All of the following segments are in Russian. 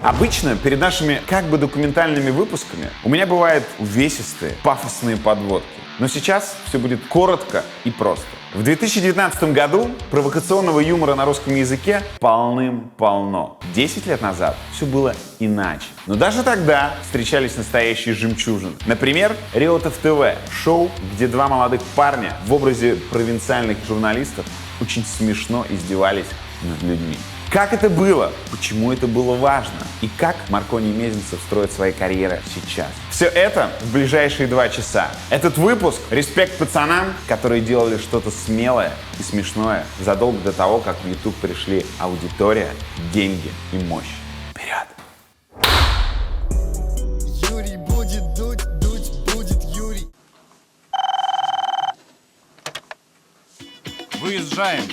Обычно перед нашими как бы документальными выпусками у меня бывают увесистые, пафосные подводки. Но сейчас все будет коротко и просто. В 2019 году провокационного юмора на русском языке полным-полно. 10 лет назад все было иначе. Но даже тогда встречались настоящие жемчужины. Например, Реутов ТВ — шоу, где два молодых парня в образе провинциальных журналистов очень смешно издевались над людьми. Как это было? Почему это было важно? И как Маркони и Мезенцев строят свои карьеры сейчас? Все это в ближайшие 2 часа. Этот выпуск — респект пацанам, которые делали что-то смелое и смешное задолго до того, как в YouTube пришли аудитория, деньги и мощь. Вперед! Юрий будет дуть, дуть будет Юрий. Выезжаем.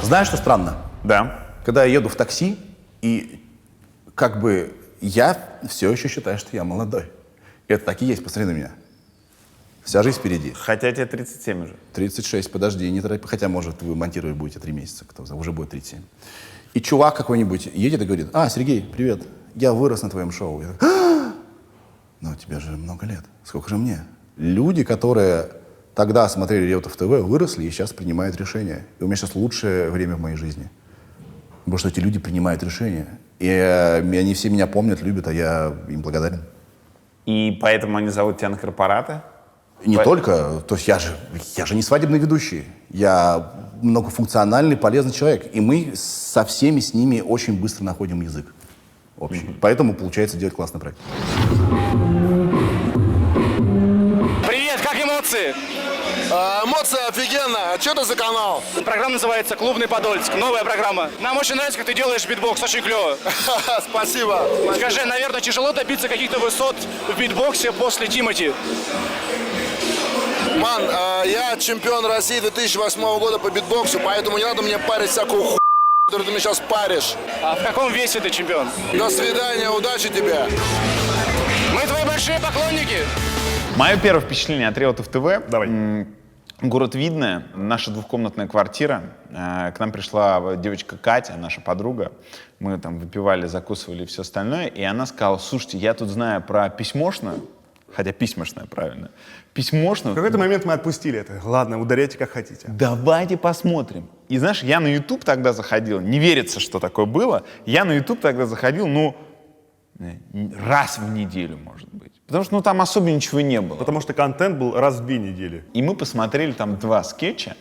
Знаешь, что странно? Да. Когда я еду в такси, и как бы я все еще считаю, что я молодой. И это так и есть, посмотри на меня. Вся жизнь впереди. Хотя тебе 37 уже. 36, подожди, не торопи. Хотя, может, вы монтировать будете 3 месяца, кто знает, уже будет 37. И чувак какой-нибудь едет и говорит: «А, Сергей, привет, я вырос на твоем шоу». Я так: «А! Ну, тебе же много лет. Сколько же мне?» Люди, которые тогда смотрели Реутов ТВ, выросли и сейчас принимают решения. И у меня сейчас лучшее время в моей жизни. Потому что эти люди принимают решения. И они все меня помнят, любят, а я им благодарен. И поэтому они зовут тебя на корпораты? И не только. То есть я же не свадебный ведущий. Я многофункциональный, полезный человек. И мы со всеми с ними очень быстро находим язык общий. Поэтому получается делать классный проект. Привет, как эмоции? Эмоции офигенно. А что это за канал? Программа называется «Клубный Подольск». Новая программа. Нам очень нравится, как ты делаешь битбокс. Очень клево. Спасибо. Скажи, наверное, тяжело добиться каких-то высот в битбоксе после Тимати? Ман, я чемпион России 2008 года по битбоксу, поэтому не надо мне парить всякую хуйню, которую ты мне сейчас паришь. А в каком весе ты чемпион? До свидания, удачи тебе. Мы твои большие поклонники. Мое первое впечатление от Реутов ТВ. Давай. Город Видное, наша двухкомнатная квартира. К нам пришла девочка Катя, наша подруга. Мы там выпивали, закусывали и все остальное. И она сказала: слушайте, я тут знаю про письмошную, хотя письмошная, правильно. Письмошную. В какой-то момент мы отпустили это. Ладно, ударяйте как хотите. Давайте посмотрим. И знаешь, я на YouTube тогда заходил, не верится, что такое было. Я на YouTube тогда заходил, раз в неделю, может быть. Потому что, там особо ничего не было. Потому что контент был раз в 2 недели. И мы посмотрели там 2 скетча.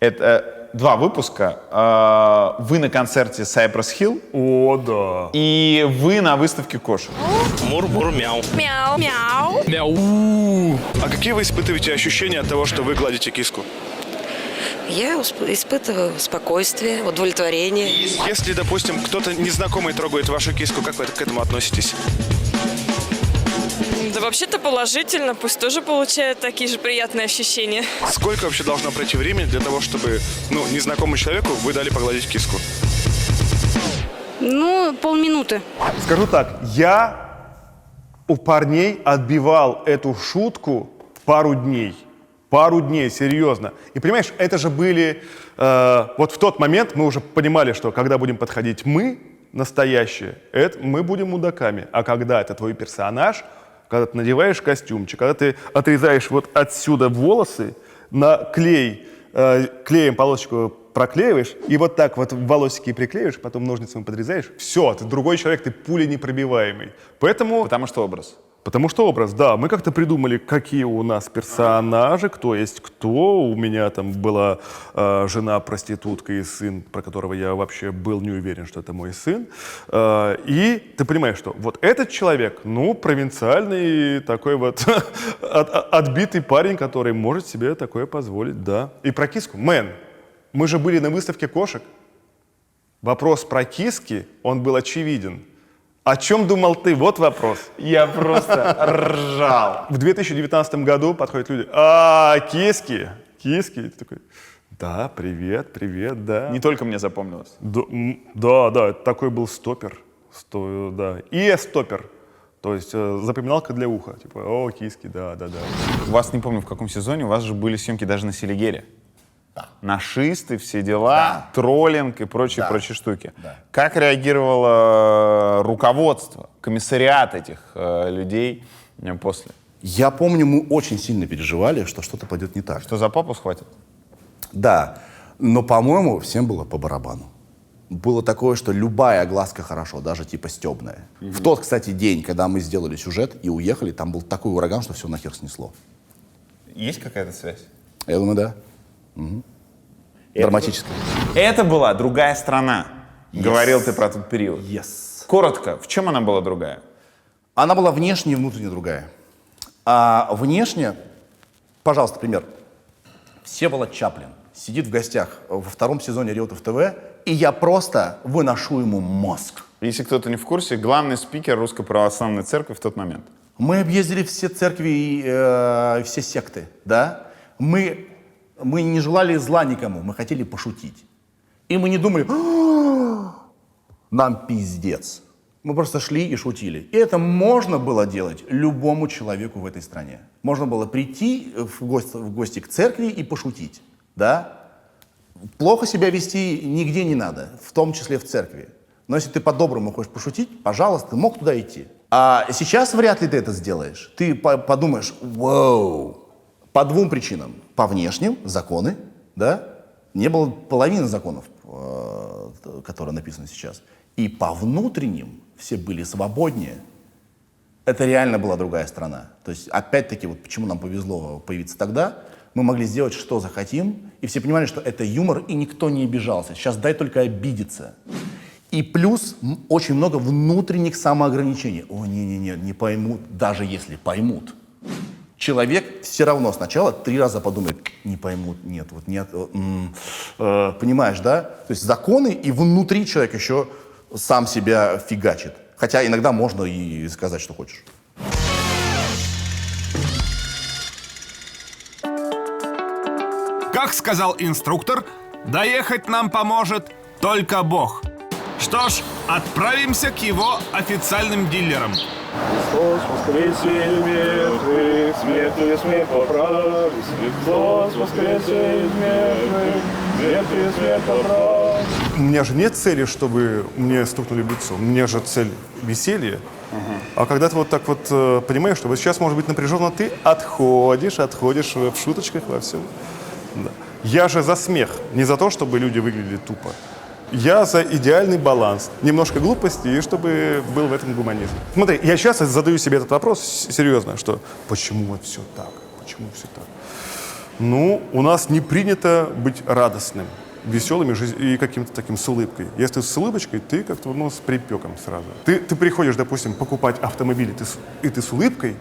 Это 2 выпуска. Вы на концерте Cypress Hill. О, да. И вы на выставке кошек. Мур-мур-мяу. Мяу. Мяу. Мяу. А какие вы испытываете ощущения от того, что вы гладите киску? Я испытываю спокойствие, удовлетворение. Если, допустим, кто-то незнакомый трогает вашу киску, как вы к этому относитесь? Да вообще-то положительно, пусть тоже получают такие же приятные ощущения. Сколько вообще должно пройти времени для того, чтобы, незнакомому человеку вы дали погладить киску? Полминуты. Скажу так, я у парней отбивал эту шутку пару дней. Пару дней, серьезно. И понимаешь, это же были... вот в тот момент мы уже понимали, что когда будем подходить мы, настоящие, мы будем мудаками. А когда это твой персонаж, когда ты надеваешь костюмчик, когда ты отрезаешь вот отсюда волосы, на клеем полосочку проклеиваешь, и вот так вот волосики приклеиваешь, потом ножницами подрезаешь, все, ты другой человек, ты пуленепробиваемый. Поэтому... Потому что образ. Потому что образ, да. Мы как-то придумали, какие у нас персонажи, кто есть кто. У меня там была жена-проститутка и сын, про которого я вообще был не уверен, что это мой сын. И ты понимаешь, что вот этот человек, провинциальный такой вот отбитый парень, который может себе такое позволить, да. И про киску. Мы же были на выставке кошек. Вопрос про киски, он был очевиден. О чем думал ты? Вот вопрос. Я просто ржал. В 2019 году подходят люди: киски. Ты такой: да, привет, да. Не только мне запомнилось. Да, это такой был стопер. Да. И стопер То есть запоминалка для уха. Типа, о, киски, да. У вас, не помню, в каком сезоне, у вас же были съемки даже на Селигере. Нашисты, все дела, троллинг и прочие штуки. Как реагировало руководство, комиссариат этих людей после? Я помню, мы очень сильно переживали, что что-то пойдет не так. Что за папу схватят? Да, но, по-моему, всем было по барабану. Было такое, что любая огласка хорошо, даже типа стебная. В тот, кстати, день, когда мы сделали сюжет и уехали, там был такой ураган, что все нахер снесло. Есть какая-то связь? Я думаю, да. Драматическая. Это была другая страна. Говорил ты про тот период. Yes. Коротко, в чем она была другая? Она была внешне и внутренне другая. А внешне, пожалуйста, пример. Всеволод Чаплин сидит в гостях во втором сезоне Реутов ТВ, и я просто выношу ему мозг. Если кто-то не в курсе, главный спикер Русской Православной Церкви в тот момент. Мы объездили все церкви и все секты, да? Мы не желали зла никому, мы хотели пошутить. И мы не думали, нам пиздец. Мы просто шли и шутили. И это можно было делать любому человеку в этой стране. Можно было прийти в гости к церкви и пошутить, да? Плохо себя вести нигде не надо, в том числе в церкви. Но если ты по-доброму хочешь пошутить, пожалуйста, ты мог туда идти. А сейчас вряд ли ты это сделаешь. Ты подумаешь, вау. По двум причинам. По внешним, законы, да? Не было половины законов, которые написаны сейчас. И по внутренним все были свободнее. Это реально была другая страна. То есть, опять-таки, вот почему нам повезло появиться тогда, мы могли сделать, что захотим, и все понимали, что это юмор, и никто не обижался. Сейчас дай только обидеться. И плюс очень много внутренних самоограничений. О, не поймут, даже если поймут. Человек все равно сначала 3 раза подумает, не поймут, нет, понимаешь, да? То есть законы, и внутри человек еще сам себя фигачит. Хотя иногда можно и сказать, что хочешь. Как сказал инструктор, доехать нам поможет только Бог. Что ж, отправимся к его официальным дилерам. Христос воскресе из мертвых, смертью смерть поправ. Христос воскресе из мертвых, смертью смерть поправ. У меня же нет цели, чтобы мне стукнули в лицо. У меня же цель веселье. А когда ты вот так вот понимаешь, что вот сейчас может быть напряженно, ты отходишь в шуточках, во всем. Да. Я же за смех, не за то, чтобы люди выглядели тупо. Я за идеальный баланс. Немножко глупости, и чтобы был в этом гуманизм. Смотри, я сейчас задаю себе этот вопрос серьезно, что почему вот все так? Почему все так? Ну, у нас не принято быть радостным, веселым и каким-то таким с улыбкой. Если с улыбочкой, ты как-то с припеком сразу. Ты приходишь, допустим, покупать автомобиль, и ты с улыбкой,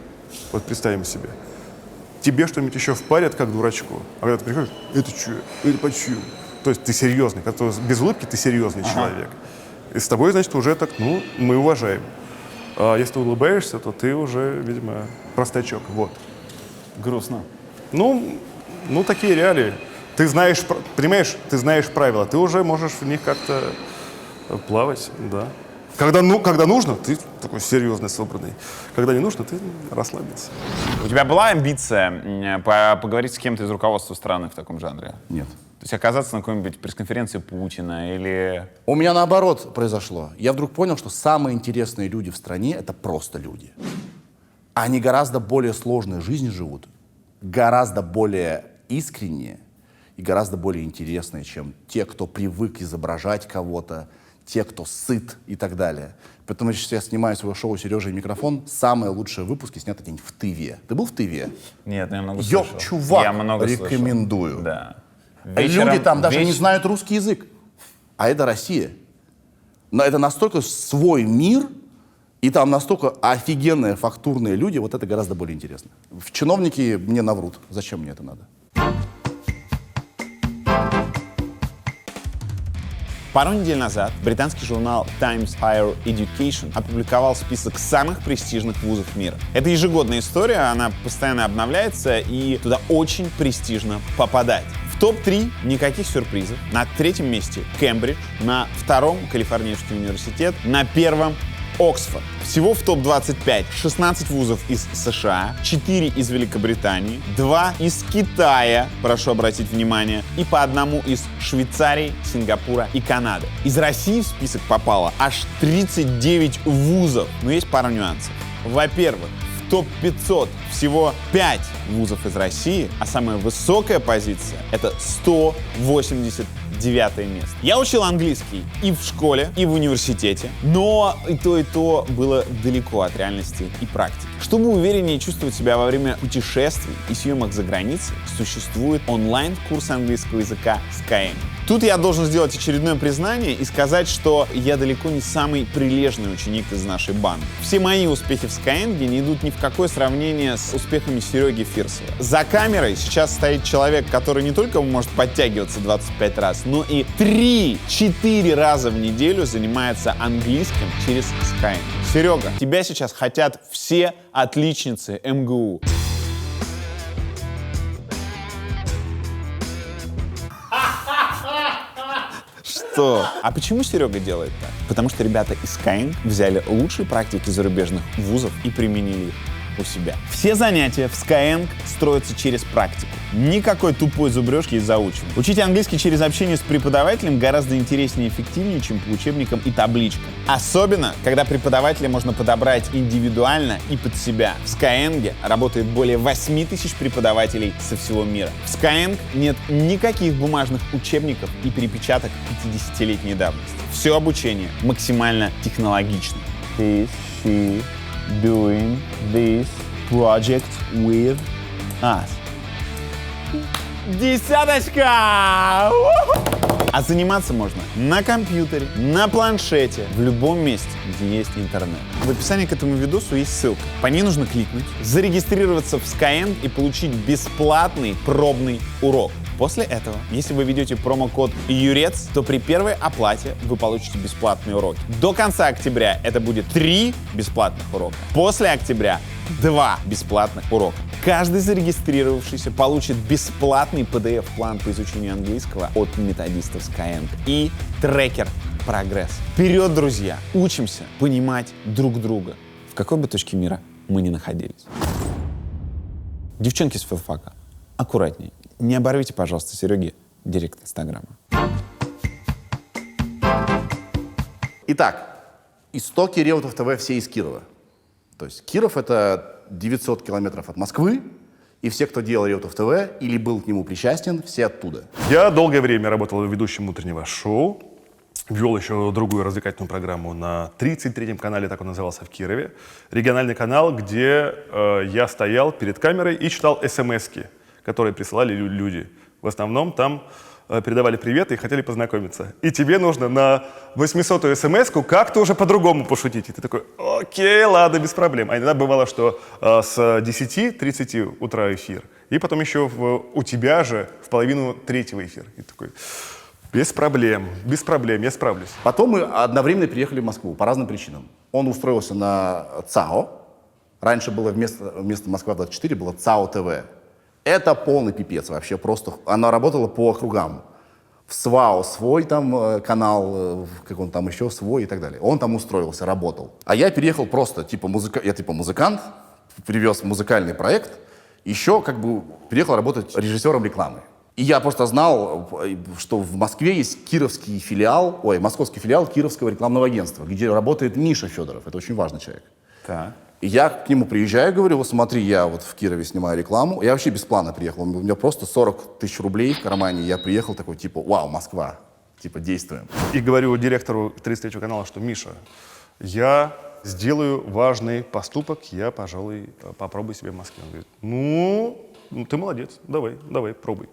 вот представим себе, тебе что-нибудь еще впарят, как дурачку. А когда ты приходишь, это что? Это почему? То есть ты серьезный. Без улыбки ты серьезный человек. И с тобой, значит, уже так, мы уважаем. А если ты улыбаешься, то ты уже, видимо, простачок. Вот. Грустно. Ну, такие реалии. Ты знаешь, понимаешь, ты знаешь правила. Ты уже можешь в них как-то плавать, да. Когда нужно, ты такой серьезный, собранный. Когда не нужно, ты расслабился. У тебя была амбиция поговорить с кем-то из руководства страны в таком жанре? Нет. То есть оказаться на какой-нибудь пресс-конференции Путина или... У меня наоборот произошло. Я вдруг понял, что самые интересные люди в стране — это просто люди. Они гораздо более сложные жизни живут, гораздо более искренние и гораздо более интересные, чем те, кто привык изображать кого-то, те, кто сыт и так далее. Поэтому сейчас я снимаю свое шоу «Сережа и микрофон». Самые лучшие выпуски сняты где-нибудь в Тыве. Ты был в Тыве? Нет, я много слышал. Чувак, Я много рекомендую. слышал. Да. Люди там даже не знают русский язык. А это Россия. Но это настолько свой мир, и там настолько офигенные фактурные люди, вот это гораздо более интересно. Чиновники мне наврут. Зачем мне это надо? Пару недель назад британский журнал Times Higher Education опубликовал список самых престижных вузов мира. Это ежегодная история, она постоянно обновляется, и туда очень престижно попадать. В топ-3 никаких сюрпризов. На 3-м месте Кембридж, на 2-м Калифорнийский университет, на 1-м Оксфорд. Всего в топ-25 16 вузов из США, 4 из Великобритании, 2 из Китая, прошу обратить внимание, и по одному из Швейцарии, Сингапура и Канады. Из России в список попало аж 39 вузов, но есть пара нюансов. Во-первых, в топ-500 всего 5 вузов из России, а самая высокая позиция — это 189 место. Я учил английский и в школе, и в университете, но и то было далеко от реальности и практики. Чтобы увереннее чувствовать себя во время путешествий и съемок за границей, существует онлайн-курс английского языка Skyeng. Тут я должен сделать очередное признание и сказать, что я далеко не самый прилежный ученик из нашей банды. Все мои успехи в Skyeng не идут ни в какое сравнение с успехами Сереги Фирсова. За камерой сейчас стоит человек, который не только может подтягиваться 25 раз, но и 3-4 раза в неделю занимается английским через Skyeng. Серега, тебя сейчас хотят все отличницы МГУ. Что? А почему Серега делает так? Потому что ребята из Skyeng взяли лучшие практики зарубежных вузов и применили их у себя. Все занятия в Skyeng строятся через практику. Никакой тупой зубрежки и заучивания. Учить английский через общение с преподавателем гораздо интереснее и эффективнее, чем по учебникам и табличкам. Особенно, когда преподавателя можно подобрать индивидуально и под себя. В Skyeng работает более 8000 преподавателей со всего мира. В Skyeng нет никаких бумажных учебников и перепечаток 50-летней давности. Все обучение максимально технологично. Is she doing this project with us? Десяточка! А заниматься можно на компьютере, на планшете, в любом месте, где есть интернет. В описании к этому видосу есть ссылка. По ней нужно кликнуть, зарегистрироваться в Skyeng и получить бесплатный пробный урок. После этого, если вы введете промокод ЮРЕЦ, то при первой оплате вы получите бесплатные уроки. До конца октября это будет 3 бесплатных урока. После октября 2 бесплатных урока. Каждый зарегистрировавшийся получит бесплатный PDF-план по изучению английского от методистов Skyeng и трекер прогресс. Вперед, друзья! Учимся понимать друг друга, в какой бы точке мира мы ни находились. Девчонки с филфака, аккуратнее. Не оборвите, пожалуйста, Сереге директ Инстаграма. Итак, истоки Реутов ТВ все из Кирова. То есть Киров — это 900 километров от Москвы, и все, кто делал Реутов ТВ или был к нему причастен, все оттуда. Я долгое время работал ведущим утреннего шоу, вел еще другую развлекательную программу на 33-м канале, так он назывался, в Кирове. Региональный канал, где я стоял перед камерой и читал смски, которые присылали люди. В основном там передавали привет и хотели познакомиться. И тебе нужно на 800-ю смс-ку как-то уже по-другому пошутить. И ты такой: окей, ладно, без проблем. А иногда бывало, что с 10:30 утра эфир, и потом еще у тебя же в половину третьего эфир. И такой: без проблем, я справлюсь. Потом мы одновременно переехали в Москву по разным причинам. Он устроился на ЦАО. Раньше было вместо Москва-24 было ЦАО ТВ. Это полный пипец вообще, просто. Она работала по округам. В СВАО свой там канал, как он там еще свой и так далее. Он там устроился, работал. А я переехал просто, я музыкант, привез музыкальный проект, еще как бы переехал работать режиссером рекламы. И я просто знал, что в Москве есть московский филиал Кировского рекламного агентства, где работает Миша Федоров. Это очень важный человек. Так. И я к нему приезжаю, говорю: вот смотри, я вот в Кирове снимаю рекламу. Я вообще без плана приехал. У меня просто 40 000 рублей в кармане. Я приехал такой, вау, Москва, действуем. И говорю директору 33-го канала, что: Миша, я сделаю важный поступок, я, пожалуй, попробую себя в Москве. Он говорит: ну, ты молодец, давай, пробуй.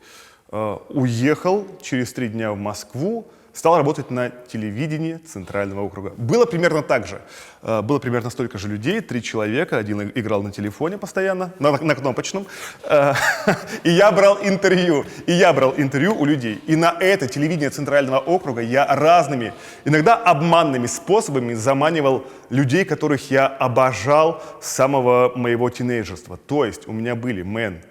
Уехал через 3 дня в Москву, стал работать на телевидении Центрального округа. Было примерно так же. Было примерно столько же людей, 3 человека. Один играл на телефоне постоянно, на кнопочном. И я брал интервью у людей. И на это телевидение Центрального округа я разными, иногда обманными способами заманивал людей, которых я обожал с самого моего тинейджерства. То есть у меня были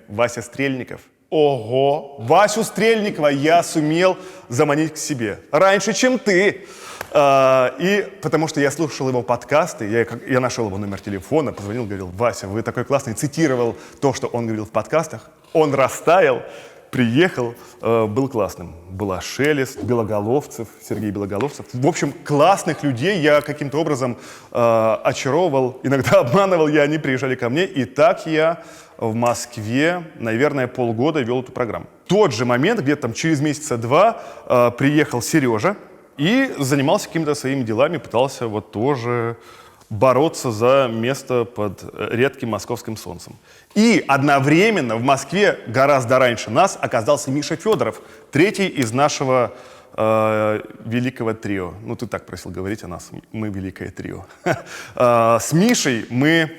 Вася Стрельников. Ого! Васю Стрельникова я сумел заманить к себе раньше, чем ты. И потому что я слушал его подкасты, я нашел его номер телефона, позвонил, говорил: Вася, вы такой классный, цитировал то, что он говорил в подкастах. Он растаял, приехал, был классным. Была Шелест, Белоголовцев, Сергей Белоголовцев. В общем, классных людей я каким-то образом очаровывал, иногда обманывал, и они приезжали ко мне. И так я в Москве, наверное, полгода вел эту программу. В тот же момент, где-то там через месяца два, приехал Сережа и занимался какими-то своими делами, пытался вот тоже бороться за место под редким московским солнцем. И одновременно в Москве гораздо раньше нас оказался Миша Федоров, третий из нашего великого трио. Ну, ты так просил говорить о нас, мы великое трио. С Мишей мы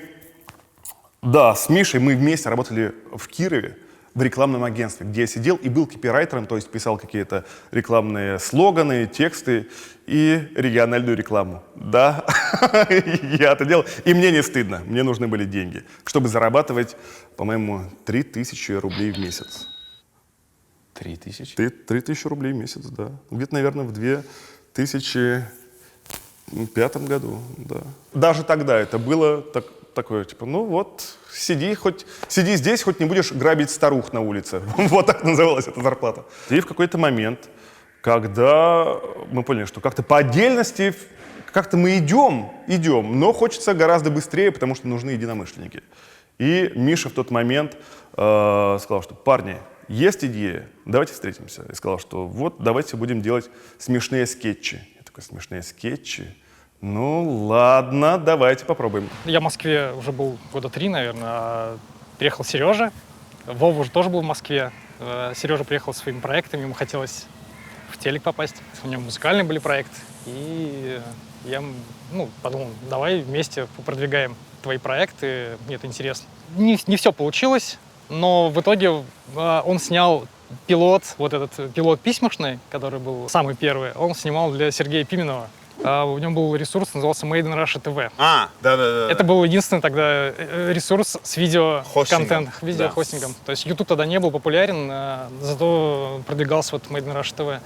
вместе работали в Кирове, в рекламном агентстве, где я сидел и был копирайтером, то есть писал какие-то рекламные слоганы, тексты и региональную рекламу. Да, я это делал. И мне не стыдно, мне нужны были деньги, чтобы зарабатывать, по-моему, 3000 рублей в месяц. 3000? 3000 рублей в месяц, да. Где-то, наверное, в 2005 году, да. Даже тогда это было такое, типа, ну вот, сиди здесь, хоть не будешь грабить старух на улице. Вот так называлась эта зарплата. И в какой-то момент, когда мы поняли, что как-то по отдельности, как-то мы идем, но хочется гораздо быстрее, потому что нужны единомышленники. И Миша в тот момент сказал, что: парни, есть идея, давайте встретимся. И сказал, что вот, давайте будем делать смешные скетчи. Я такой: смешные скетчи? Ну, ладно, давайте попробуем. Я в Москве уже был года 3, наверное. Приехал Сережа. Вова уже тоже был в Москве. Сережа приехал со своими проектами, ему хотелось в телек попасть. У него музыкальные были проекты. И я подумал, давай вместе продвигаем твои проекты, мне это интересно. Не все получилось, но в итоге он снял пилот, вот этот пилот письмошный, который был самый первый, он снимал для Сергея Пименова. У него был ресурс, назывался Made in Russia TV. Да. Это был единственный тогда ресурс с видеоконтентом, Хостингом, видеохостингом. То есть YouTube тогда не был популярен, зато продвигался вот Made in Russia TV.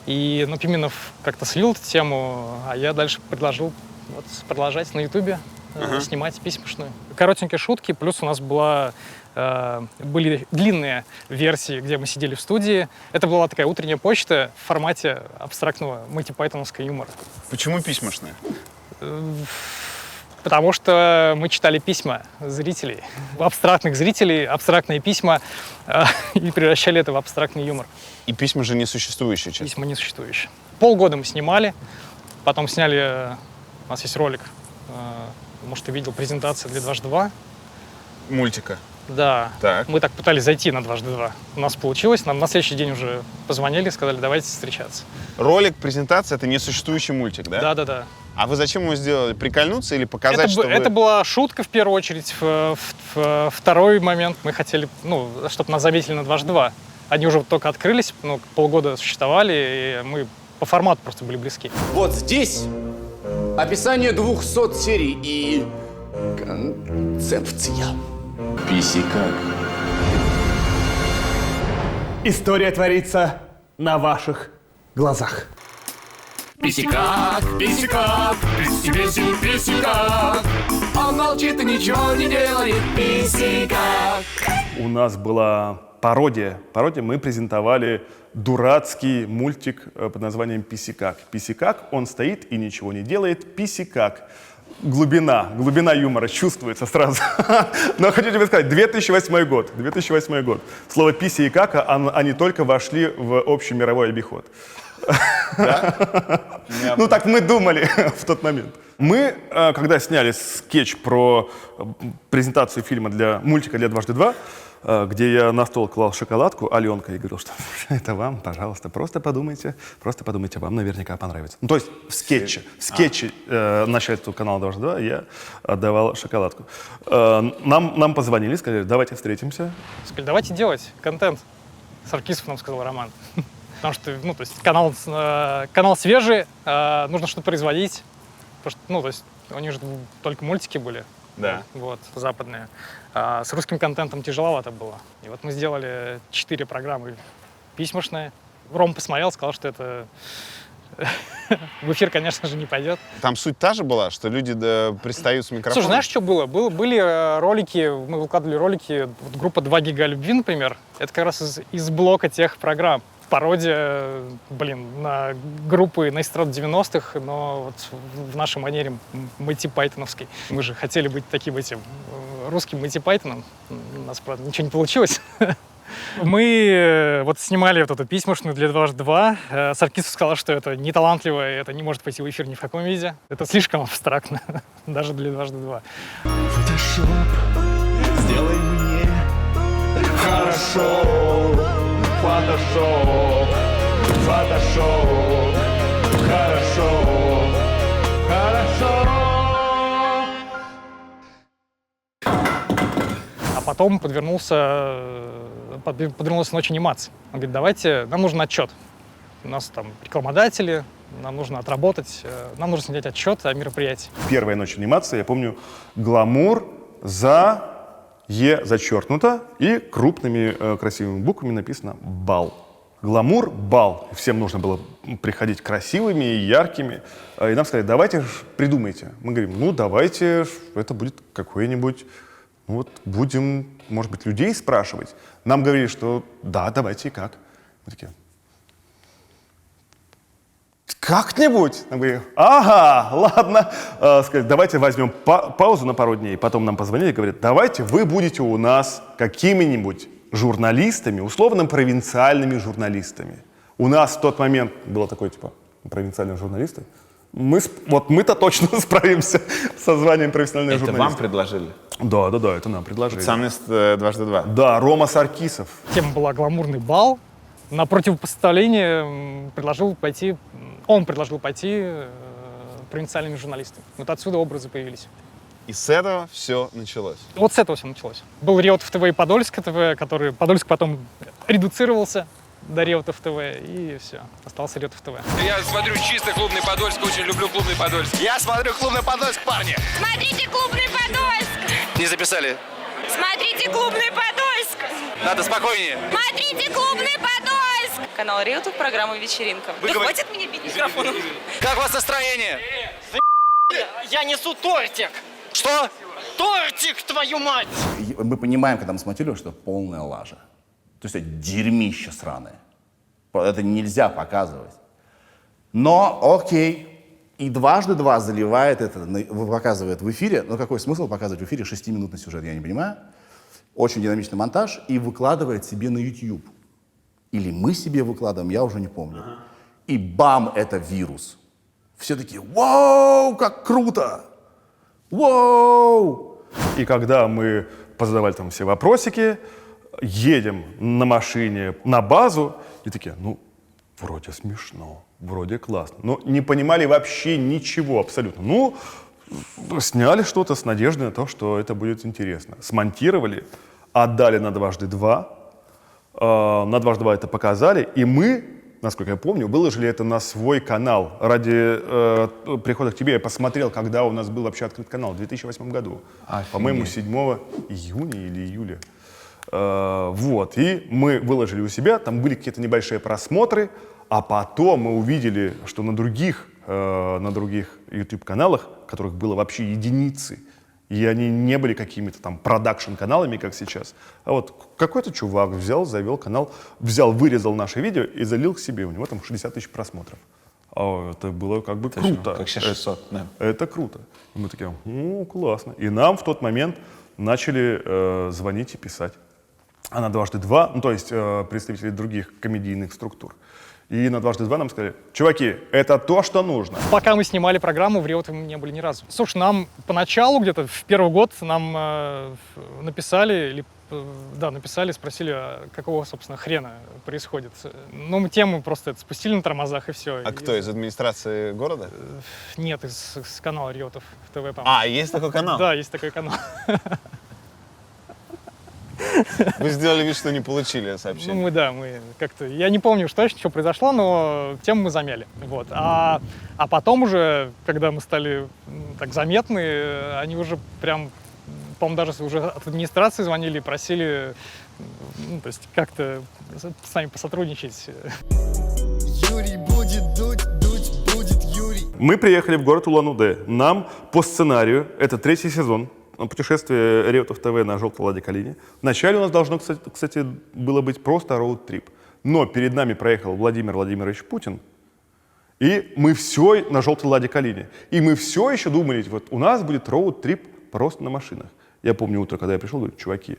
И Пименов как-то слил эту тему, а я дальше предложил продолжать на YouTube снимать письмошную. Коротенькие шутки, плюс у нас были длинные версии, где мы сидели в студии. Это была такая утренняя почта в формате абстрактного монти-пайтоновского юмора. Почему письмошные? Потому что мы читали письма зрителей, абстрактных зрителей, абстрактные письма, и превращали это в абстрактный юмор. И письма же несуществующие, честно. Письма несуществующие. Полгода мы снимали, потом сняли, у нас есть ролик, может, ты видел, презентация для «Дважды два». Мультика. Да, Так. мы так пытались зайти на «Дважды два». У нас получилось, нам на следующий день уже позвонили, сказали, давайте встречаться. Ролик, презентация — это несуществующий мультик, да? Да. А вы зачем его сделали? Прикольнуться или показать, что Это была шутка в первую очередь. Второй момент мы хотели, чтобы нас заметили на «Дважды два». Они уже только открылись, полгода существовали, и мы по формату просто были близки. Вот здесь описание 200 серий и концепция. Писикак. История творится на ваших глазах. Писикак, писикак, писикак. Он молчит и ничего не делает. Писикак. У нас была пародия. Мы презентовали дурацкий мультик под названием «Писикак». Писикак, он стоит и ничего не делает. Писикак. Глубина юмора чувствуется сразу. Но хочу тебе сказать, 2008 год. Слово «писи» и «кака», они только вошли в общий мировой обиход. Ну так мы думали в тот момент. Мы, когда сняли скетч про презентацию мультика для «Дважды два», где я на стол клал шоколадку, Аленка, и говорил, что это вам, пожалуйста, просто подумайте, вам наверняка понравится. То есть в скетче начальству канала «Дважды два» я отдавал шоколадку. Нам позвонили, сказали, давайте встретимся. Сказали, давайте делать контент. Саркисов нам сказал Роман. Потому что, то есть канал свежий, нужно что-то производить. Потому что, у них же только мультики были. Да. Западные. А с русским контентом тяжеловато было. И вот мы сделали 4 программы письмошные. Рома посмотрел, сказал, что это в эфир, конечно же, не пойдет. Там суть та же была, что люди пристают с микрофоном? Слушай, знаешь, что было? Были ролики, мы выкладывали ролики, вот группа «2 гига любви», например, это как раз из блока тех программ. Пародия, на группы на эстраду 90-х, но вот в нашей манере Монти Пайтоновской. Мы же хотели быть таким русским Монти Пайтоном. У нас, правда, ничего не получилось. Мы вот снимали вот эту письмошную для «Дважды два». Саркисов сказал, что это не талантливо, это не может пойти в эфир ни в каком виде. Это слишком абстрактно, даже для «Дважды два». Фотошоп, сделай мне хорошо. Фотошоп, фотошоп, хорошо, хорошо. А потом подвернулась ночь анимации. Он говорит, давайте, нам нужен отчет. У нас там рекламодатели, нам нужно отработать, нам нужно снять отчет о мероприятии. Первая ночь анимации, я помню, гламур за Е зачеркнуто и крупными красивыми буквами написано «бал». Гламур, бал. Всем нужно было приходить красивыми и яркими. И нам сказали, давайте придумайте. Мы говорим, ну давайте, это будет какой-нибудь, будем, может быть, людей спрашивать. Нам говорили, что да, давайте, и как? Мы такие, как-нибудь. Нам говорили, ага, ладно. Сказали, давайте возьмем паузу на пару дней. Потом нам позвонили и говорят, давайте вы будете у нас какими-нибудь журналистами, условно провинциальными журналистами. У нас в тот момент было такое, провинциальные журналисты. Мы-то точно справимся со званием профессионального журналиста. Это вам предложили? Да, это нам предложили. Пацаны с «Дважды два». Да, Рома Саркисов. Тема была «Гламурный бал». На противопоставление он предложил пойти провинциальными журналистами. Вот отсюда образы появились. И с этого все началось? Вот с этого все началось. Был Реутов ТВ и Подольск ТВ, который Подольск потом редуцировался до Реутов ТВ, и все, остался Реутов ТВ. Я смотрю чисто клубный Подольск, очень люблю клубный Подольск. Я смотрю клубный Подольск, парни. Смотрите клубный Подольск! Не записали. Смотрите клубный Подольск! Надо спокойнее. Смотрите клубный Подольск! Канал Реутов, программа «Вечеринка». Вы говорите... Хватит мне бить микрофоном. Как у вас настроение? Я несу тортик! Что? Тортик, твою мать! Мы понимаем, когда мы смонтировали, что это полная лажа. То есть это дерьмище сраное. Это нельзя показывать. Но окей. И «Дважды два» заливает это, показывает в эфире. Но какой смысл показывать в эфире 6-минутный сюжет, я не понимаю. Очень динамичный монтаж. И выкладывает себе на YouTube. Или мы себе выкладываем, я уже не помню. И бам, это вирус. Все такие, вау, как круто! Вау! И когда мы позадавали там все вопросики, едем на машине на базу, и такие, вроде смешно, вроде классно. Но не понимали вообще ничего абсолютно. Сняли что-то с надеждой на то, что это будет интересно. Смонтировали, отдали на «Дважды два». На «Дважды два» это показали, и мы, насколько я помню, выложили это на свой канал. Ради прихода к тебе я посмотрел, когда у нас был вообще открыт канал, в 2008 году. По-моему, 7 июня или июля. И мы выложили у себя, там были какие-то небольшие просмотры, а потом мы увидели, что на других YouTube-каналах, которых было вообще единицы, и они не были какими-то там продакшн-каналами, как сейчас, а вот какой-то чувак завел канал, вырезал наше видео и залил к себе, у него там 60 тысяч просмотров. Это было как бы круто. Как сейчас 600, да. Это круто. И мы такие, классно. И нам в тот момент начали звонить и писать. А на «Дважды два», то есть представители других комедийных структур. И на «Дважды два» нам сказали, чуваки, это то, что нужно. Пока мы снимали программу, в Реутове мы не были ни разу. Слушай, нам поначалу, где-то в первый год, нам написали, спросили, какого, собственно, хрена происходит. Мы тему просто спустили на тормозах, и все. А кто, из администрации города? Нет, из канала Реутов ТВ, по-моему. Есть такой канал? Да, есть такой канал. Вы сделали вид, что не получили сообщение. Мы как-то... Я не помню, что произошло, но тему мы замяли. А потом уже, когда мы стали так заметны, они уже прям, по-моему, даже уже от администрации звонили и просили, то есть как-то с нами посотрудничать. Юрий будет дуть Мы приехали в город Улан-Удэ. Нам по сценарию, это 3-й сезон, путешествие Реутов ТВ на желтой Ладе Калине. Вначале у нас должно, кстати, было быть просто роуд-трип. Но перед нами проехал Владимир Владимирович Путин, и мы все на желтой Ладе Калине. И мы все еще думали, вот у нас будет роуд-трип просто на машинах. Я помню утро, когда я пришел, говорю, чуваки,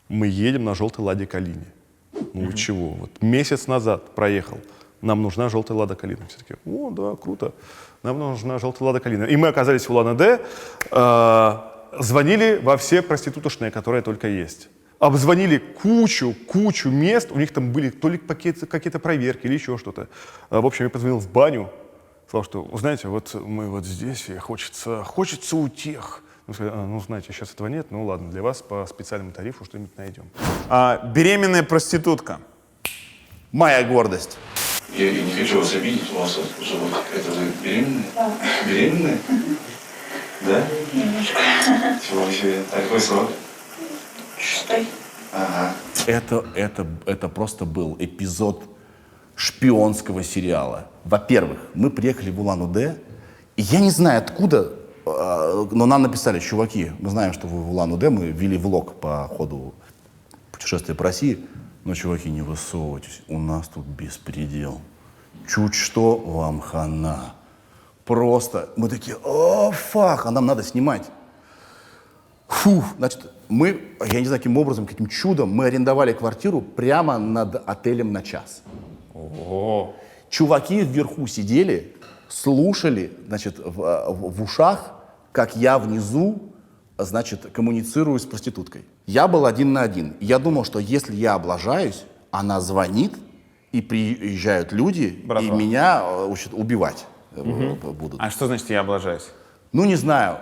мы едем на желтой Ладе Калине. Ну вы чего? Вот месяц назад проехал. Нам нужна желтая Лада Калина. Все таки, о, да, круто. Нам нужна желтая Лада Калина. И мы оказались в Улан-Удэ, звонили во все проститутошные, которые только есть. Обзвонили кучу мест. У них там были то ли какие-то проверки или еще что-то. В общем, я позвонил в баню. Сказал, что, знаете, вот мы вот здесь, и хочется утех. Ну, знаете, сейчас этого нет. Ну, ладно, для вас по специальному тарифу что-нибудь найдем. Беременная проститутка. Моя гордость. Я не хочу вас обидеть, у вас живот. Это вы беременные? Да. Беременные? Да? Немножко. Чего себе? А какой срок? 6-й. Ага. Это просто был эпизод шпионского сериала. Во-первых, мы приехали в Улан-Удэ, и я не знаю откуда, но нам написали, чуваки, мы знаем, что вы в Улан-Удэ, мы вели влог по ходу путешествия по России, но, чуваки, не высовывайтесь, у нас тут беспредел. Чуть что, вам хана. Просто мы такие, о, фак, а нам надо снимать. Фу, значит, мы, я не знаю, каким образом, каким чудом, мы арендовали квартиру прямо над отелем на час. Ого. Чуваки вверху сидели, слушали, значит, в ушах, как я внизу, значит, коммуницирую с проституткой. Я был 1 на 1. Я думал, что если я облажаюсь, она звонит, и приезжают люди, и меня убивать будут. А что значит я облажаюсь? Ну, не знаю.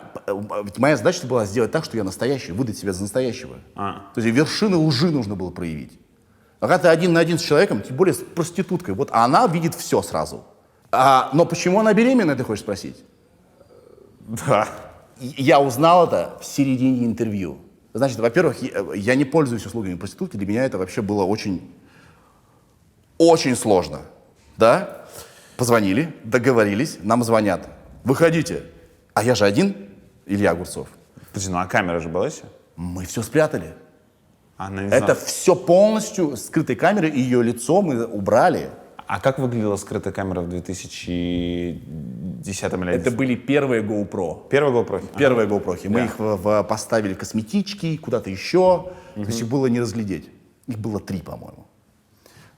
Ведь моя задача была сделать так, что я настоящий, выдать себя за настоящего. То есть вершины лжи нужно было проявить. А когда ты 1 на 1 с человеком, тем более с проституткой, вот она видит все сразу. Но почему она беременная, ты хочешь спросить? Да. Я узнал это в середине интервью. Значит, во-первых, я не пользуюсь услугами проститутки, для меня это вообще было очень сложно. Да? Позвонили, договорились, нам звонят. Выходите. А я же один, Илья Огурцов. Подожди, ну а камера же была еще? Мы все спрятали. Она не Это знала. все полностью скрытой камерой, и ее лицо мы убрали. А как выглядела скрытая камера в 2010 или Это были первые GoPro. Первые GoPro? Первые GoPro. Мы их поставили в косметички, куда-то еще. То есть их было не разглядеть. Их было 3, по-моему.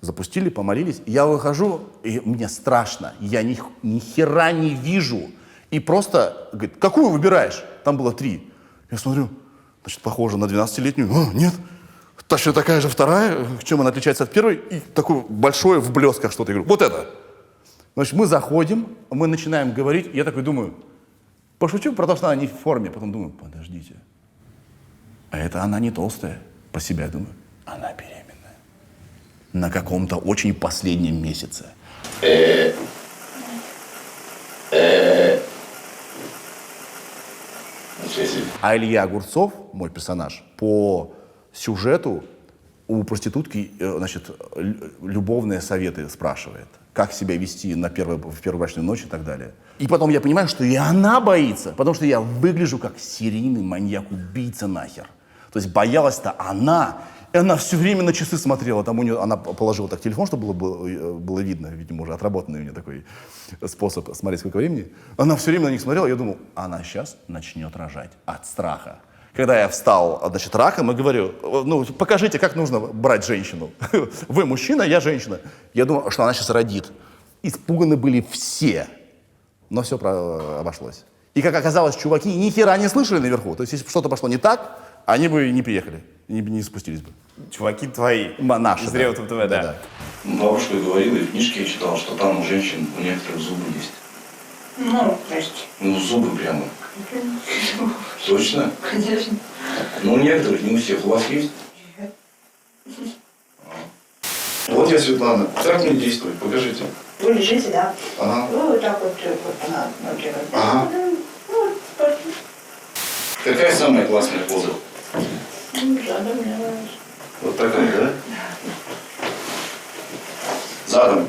Запустили, помолились. Я выхожу, и мне страшно. Я ни хера не вижу. И просто говорит, какую выбираешь? Там было 3. Я смотрю, значит, похоже на 12-летнюю. Нет. Точно такая же вторая. Чем она отличается от первой? И такое большое в блесках что-то. Я говорю, вот это. Значит, мы заходим, мы начинаем говорить. Я такой думаю, пошучу про то, что она не в форме. Потом думаю, подождите. А это она не толстая. По себе я думаю, она беременная. На каком-то очень последнем месяце. А Илья Огурцов, мой персонаж, по сюжету у проститутки, значит, любовные советы спрашивает. Как себя вести в первую брачную ночь и так далее. И потом я понимаю, что и она боится, потому что я выгляжу как серийный маньяк-убийца нахер. То есть боялась-то она. И она все время на часы смотрела. Там у нее, она положила так телефон, чтобы было видно. Видимо, уже отработанный у нее такой способ смотреть, сколько времени. Она все время на них смотрела. Я думал, она сейчас начнет рожать от страха. Когда я встал, значит, раком и говорю, ну, покажите, как нужно брать женщину. Вы мужчина, я женщина. Я думал, что она сейчас родит. Испуганы были все. Но все обошлось. И, как оказалось, чуваки ни хера не слышали наверху. То есть, если бы что-то пошло не так, они бы не приехали, не спустились бы. Чуваки твои. Наши. Из Реутов ТВ, да. Бабушка говорила, и в книжке я читал, что там у женщин у некоторых зубы есть. Ну, прости. Ну, зубы прямо. Точно? Конечно. Ну, у некоторых, не у всех. У вас есть? Вот я, Светлана. Как мне действовать? Покажите. Вы лежите, да? Ага. Вы вот так вот она делает. Ага. Какая самая классная поза? Задом мне нравится. Вот такая, да? Задом.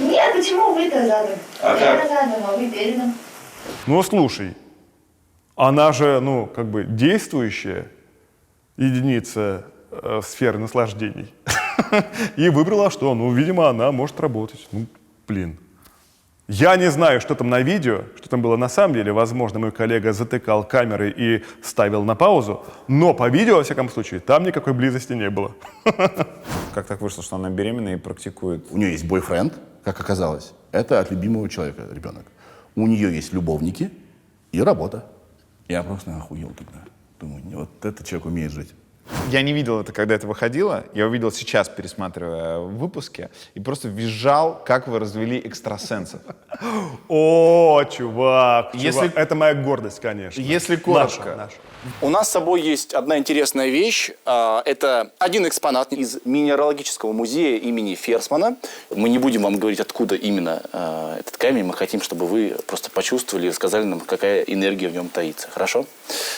Нет, почему вы-то задом? А Я как? задом, а вы передом. Ну, слушай, она же, ну, как бы действующая единица сферы наслаждений. И выбрала, что, ну, видимо, она может работать. Ну, блин. Я не знаю, что там на видео, что там было на самом деле. Возможно, мой коллега затыкал камеры и ставил на паузу. Но по видео, во всяком случае, там никакой близости не было. Как так вышло, что она беременна и практикует? У нее есть бойфренд, как оказалось. Это от любимого человека ребенок. У нее есть любовники и работа. Я просто охуел тогда. Думаю, вот этот человек умеет жить. Я не видел это, когда это выходило. Я увидел сейчас, пересматривая выпуски, и просто визжал, как вы развели экстрасенсов. О, чувак, Если- это моя гордость, конечно. Если коротко. Наша. У нас с собой есть одна интересная вещь. Это один экспонат из Минералогического музея имени Ферсмана. Мы не будем вам говорить, откуда именно этот камень. Мы хотим, чтобы вы просто почувствовали и рассказали нам, какая энергия в нем таится. Хорошо?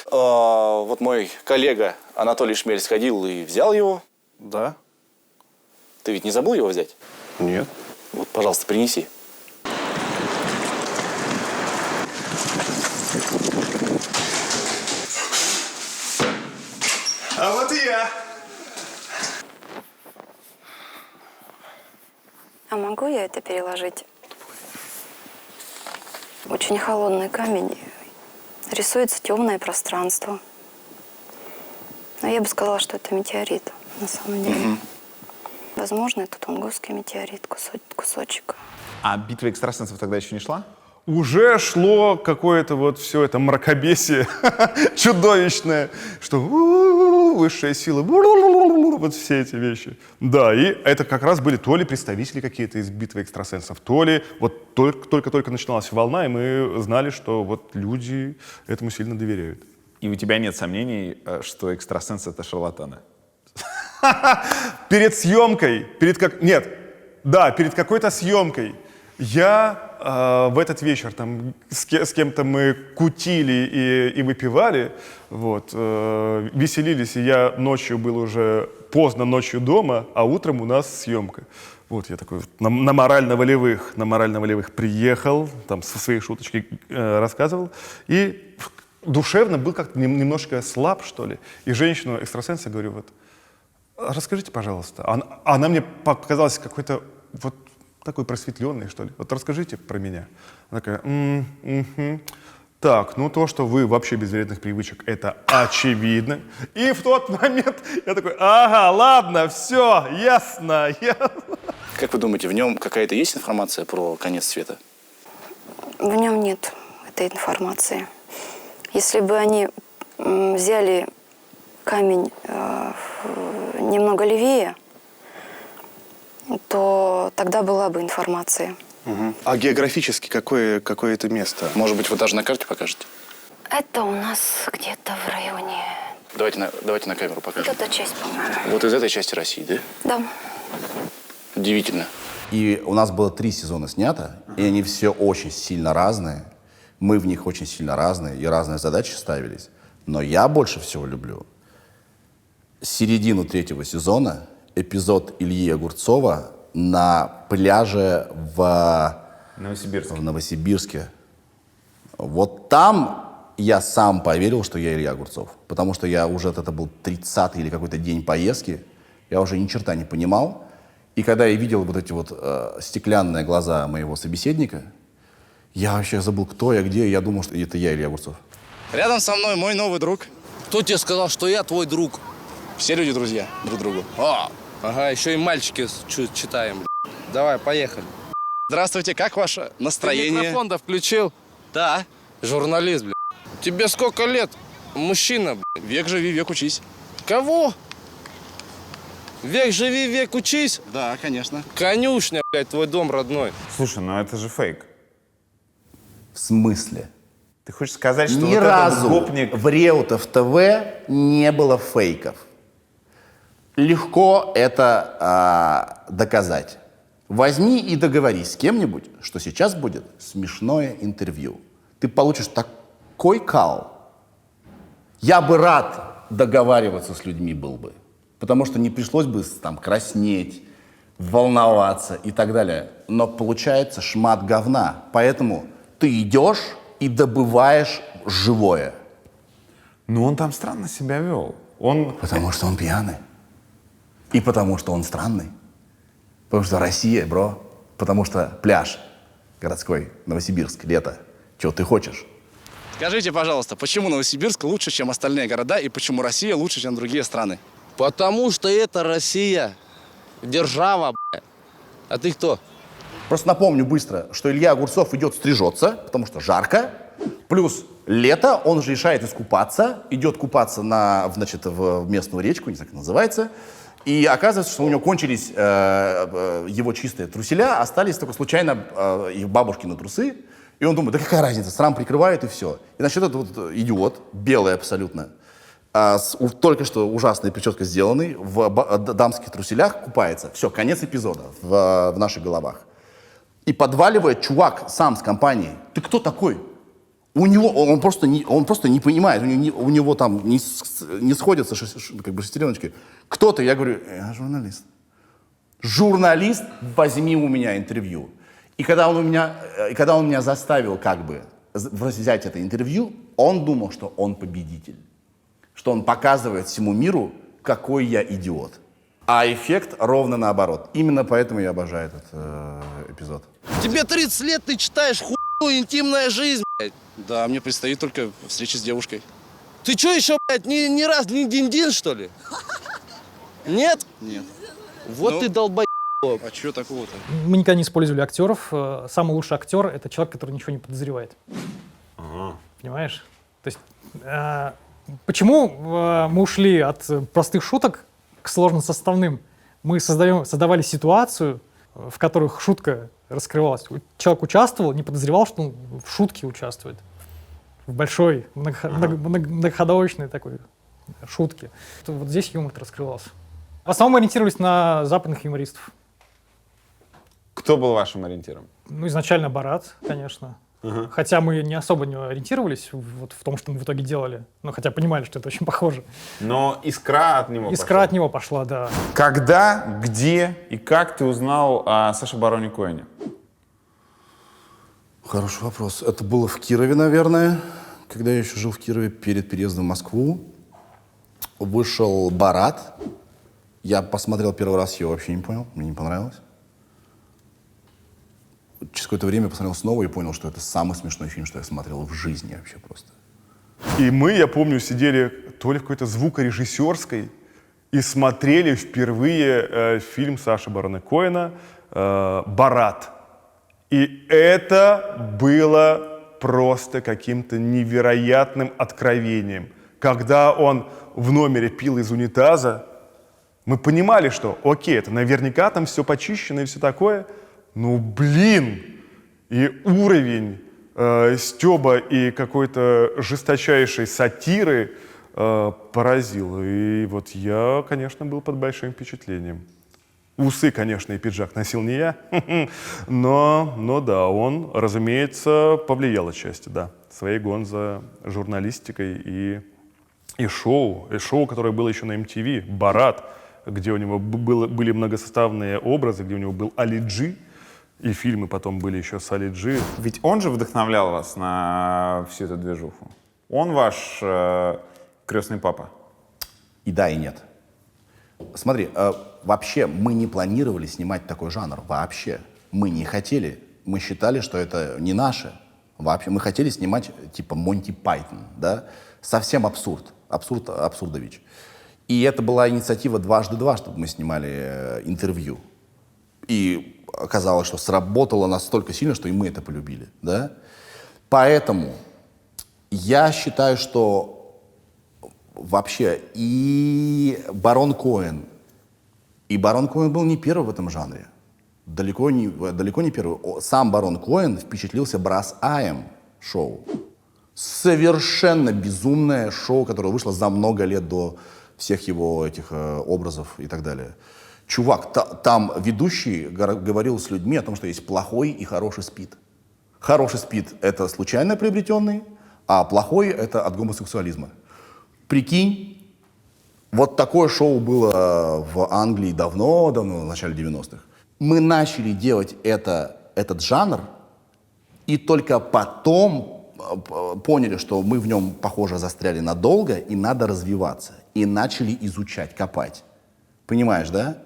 Вот мой коллега Анатолий Шмель сходил и взял его. Да? Ты ведь не забыл его взять? Нет. Вот, пожалуйста, принеси. А вот и я. А могу я это переложить? Очень холодный камень. Рисуется темное пространство. Но я бы сказала, что это метеорит на самом деле. Возможно, это тунгусский метеорит, кусочек. А битва экстрасенсов тогда еще не шла? Уже шло какое-то вот все это мракобесие чудовищное, что высшая сила, вот все эти вещи. Да, и это как раз были то ли представители какие-то из битвы экстрасенсов, то ли вот только-только начиналась волна, и мы знали, что вот люди этому сильно доверяют. И у тебя нет сомнений, что экстрасенсы — это шарлатаны? Перед съемкой, перед какой-то съемкой я в этот вечер там с кем-то мы кутили и выпивали, вот, веселились, и я ночью был уже поздно ночью дома, а утром у нас съемка. Вот я такой на морально-волевых приехал, там со своей шуточкой рассказывал, и душевно был как-то немножко слаб, что ли. И женщину-экстрасенса говорю, вот, расскажите, пожалуйста. Она мне показалась какой-то вот такой просветленный, что ли. Вот расскажите про меня. Она такая, так, ну то, что вы вообще без вредных привычек, это очевидно. И в тот момент я такой, ага, ладно, все, ясно. Как вы думаете, в нем какая-то есть информация про конец света? В нем нет этой информации. Если бы они взяли камень немного левее, то тогда была бы информация. А географически какое это место? Может быть, вы даже на карте покажете? Это у нас где-то в районе... Давайте на камеру Вот покажем. эта часть, по-моему. Вот из этой части России, да? Да. Удивительно. И у нас было 3 сезона снято, и они все очень сильно разные. Мы в них очень сильно разные, и разные задачи ставились. Но я больше всего люблю середину 3-го сезона, эпизод Ильи Огурцова на пляже в Новосибирске. Вот там я сам поверил, что я Илья Огурцов. Потому что я уже, это был 30-й или какой-то день поездки, я уже ни черта не понимал. И когда я видел вот эти вот стеклянные глаза моего собеседника, я вообще забыл, кто я, где, я думал, что это я, Илья Огурцов. Рядом со мной мой новый друг. Кто тебе сказал, что я твой друг? Все люди друзья друг другу. Ага, еще и мальчики читаем. Давай, поехали. Здравствуйте, как ваше Ты настроение? микрофон-то включил? Да. Журналист, Тебе сколько лет? Мужчина, Век живи, век учись. Кого? Век живи, век учись? Да, конечно. Конюшня, твой дом родной. Слушай, ну это же фейк. В смысле? Ты хочешь сказать, что Ни вот разу этот гопник... в Реутов ТВ не было фейков. Легко это доказать. Возьми и договорись с кем-нибудь, что сейчас будет смешное интервью. Ты получишь такой кал. Я бы рад договариваться с людьми был бы. Потому что не пришлось бы там краснеть, волноваться и так далее. Но получается шмат говна. Поэтому ты идешь и добываешь живое. Но он там странно себя вел. Потому что он пьяный. И потому что он странный. Потому что Россия, бро. Потому что пляж городской, Новосибирск, лето. Чего ты хочешь? Скажите, пожалуйста, почему Новосибирск лучше, чем остальные города, и почему Россия лучше, чем другие страны? Потому что это Россия. Держава, бля. А ты кто? Просто напомню быстро, что Илья Огурцов идет стрижется, потому что жарко. Плюс лето, он же решает искупаться, идет купаться в местную речку, не знаю, как называется. И оказывается, что у него кончились его чистые труселя, остались только случайно их бабушкины трусы. И он думает, да какая разница, срам прикрывает и все. И значит, этот вот идиот, белый абсолютно, только что ужасной прической сделанный, в дамских труселях купается. Все, конец эпизода в наших головах. И подваливает чувак сам с компанией. Ты кто такой? У него, он просто не понимает, у него там не сходятся шестереночки. Кто ты? Я говорю, я журналист. Журналист, возьми у меня интервью. И когда он меня заставил взять это интервью, он думал, что он победитель. Что он показывает всему миру, какой я идиот. А эффект ровно наоборот. Именно поэтому я обожаю этот эпизод. Тебе 30 лет, ты читаешь хуйню, интимная жизнь, блядь. Да, мне предстоит только встреча с девушкой. Ты что еще, блядь, ни раз не дин-дин, что ли? Нет? Нет. Вот ты долбоеб. А что такого-то? Мы никогда не использовали актеров. Самый лучший актер — это человек, который ничего не подозревает. Понимаешь? То есть, почему мы ушли от простых шуток к сложносоставным? Мы создавали ситуацию, в которых шутка раскрывалась. Человек участвовал, не подозревал, что он в шутке участвует. В большой, многоходовочной такой шутке. Вот здесь юмор раскрывался. В основном мы ориентировались на западных юмористов. Кто был вашим ориентиром? Ну, изначально Борат, конечно. Хотя мы не особо не ориентировались вот в том, что мы в итоге делали. Но хотя понимали, что это очень похоже. Но искра от него Искра от него пошла, да. Когда, где и как ты узнал о Саше Бароне Коэне? Хороший вопрос. Это было в Кирове, наверное, когда я еще жил в Кирове перед переездом в Москву. Вышел Борат. Я посмотрел первый раз, я вообще не понял, мне не понравилось. Через какое-то время посмотрел снова и понял, что это самый смешной фильм, что я смотрел в жизни вообще просто. И мы, я помню, сидели то ли в какой-то звукорежиссерской и смотрели впервые фильм Саши Барона Коэна «Борат». И это было просто каким-то невероятным откровением. Когда он в номере пил из унитаза, мы понимали, что окей, это наверняка там все почищено и все такое, ну блин, и уровень стёба и какой-то жесточайшей сатиры поразил. И вот я, конечно, был под большим впечатлением. Усы, конечно, и пиджак носил не я, но да, он, разумеется, повлиял отчасти, да, своей гонзо журналистикой и шоу, которое было еще на MTV, «Борат», где у него были многосоставные образы, где у него был Али Джи, и фильмы потом были еще с Али Джи. Ведь он же вдохновлял вас на всю эту движуху. Он ваш крестный папа. И да, и нет. Смотри, вообще мы не планировали снимать такой жанр. Вообще. Мы не хотели. Мы считали, что это не наше. Вообще. Мы хотели снимать типа Монти Пайтон, да? Совсем абсурд. Абсурдович. И это была инициатива «Дважды два», чтобы мы снимали интервью. И оказалось, что сработало настолько сильно, что и мы это полюбили, да? Поэтому я считаю, что вообще и Барон Коэн был не первый в этом жанре. Далеко не первый. Сам Барон Коэн впечатлился Брас Айем шоу. Совершенно безумное шоу, которое вышло за много лет до всех его этих образов и так далее. Чувак, там ведущий говорил с людьми о том, что есть плохой и хороший спид. Хороший спид — это случайно приобретенный, а плохой — это от гомосексуализма. Прикинь, Вот такое шоу было в Англии давно-давно, в начале 90-х. Мы начали делать этот жанр, и только потом поняли, что мы в нем, похоже, застряли надолго, и надо развиваться. И начали изучать, копать. Понимаешь, да?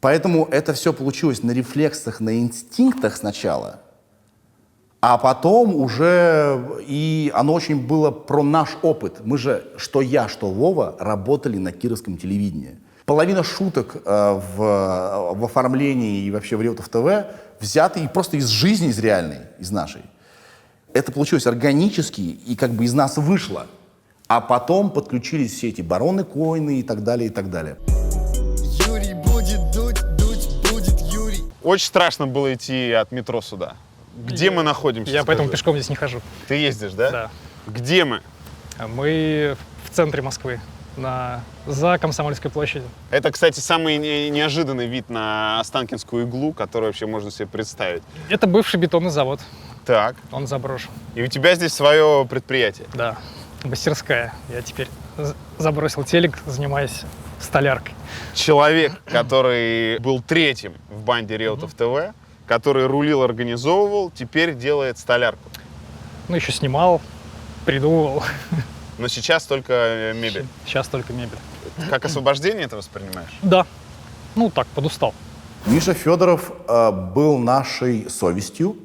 Поэтому это все получилось на рефлексах, на инстинктах сначала, а потом уже и оно очень было про наш опыт. Мы же, что я, что Вова, работали на кировском телевидении. Половина шуток в оформлении и вообще в Реутов ТВ взяты просто из жизни, из реальной, из нашей. Это получилось органически и как бы из нас вышло. А потом подключились все эти бароны Коины и так далее, и так далее. Юрий будет дуть, будет Юрий. Очень страшно было идти от метро сюда. Где мы находимся? Я поэтому скажи? пешком здесь не хожу. Ты ездишь, да? Да. Где мы? Мы в центре Москвы, за Комсомольской площадью. Это, кстати, самый неожиданный вид на Останкинскую иглу, который вообще можно себе представить. Это бывший бетонный завод. Так. Он заброшен. И у тебя здесь свое предприятие? Да, мастерская. Я теперь забросил телек, занимаюсь столяркой. Человек, который был третьим в банде Реутов ТВ, который рулил, организовывал, теперь делает столярку. Ну, еще снимал, придумывал. Но сейчас только мебель. Сейчас только мебель. Как освобождение это воспринимаешь? Да. Ну, так, подустал. Миша Федоров был нашей совестью,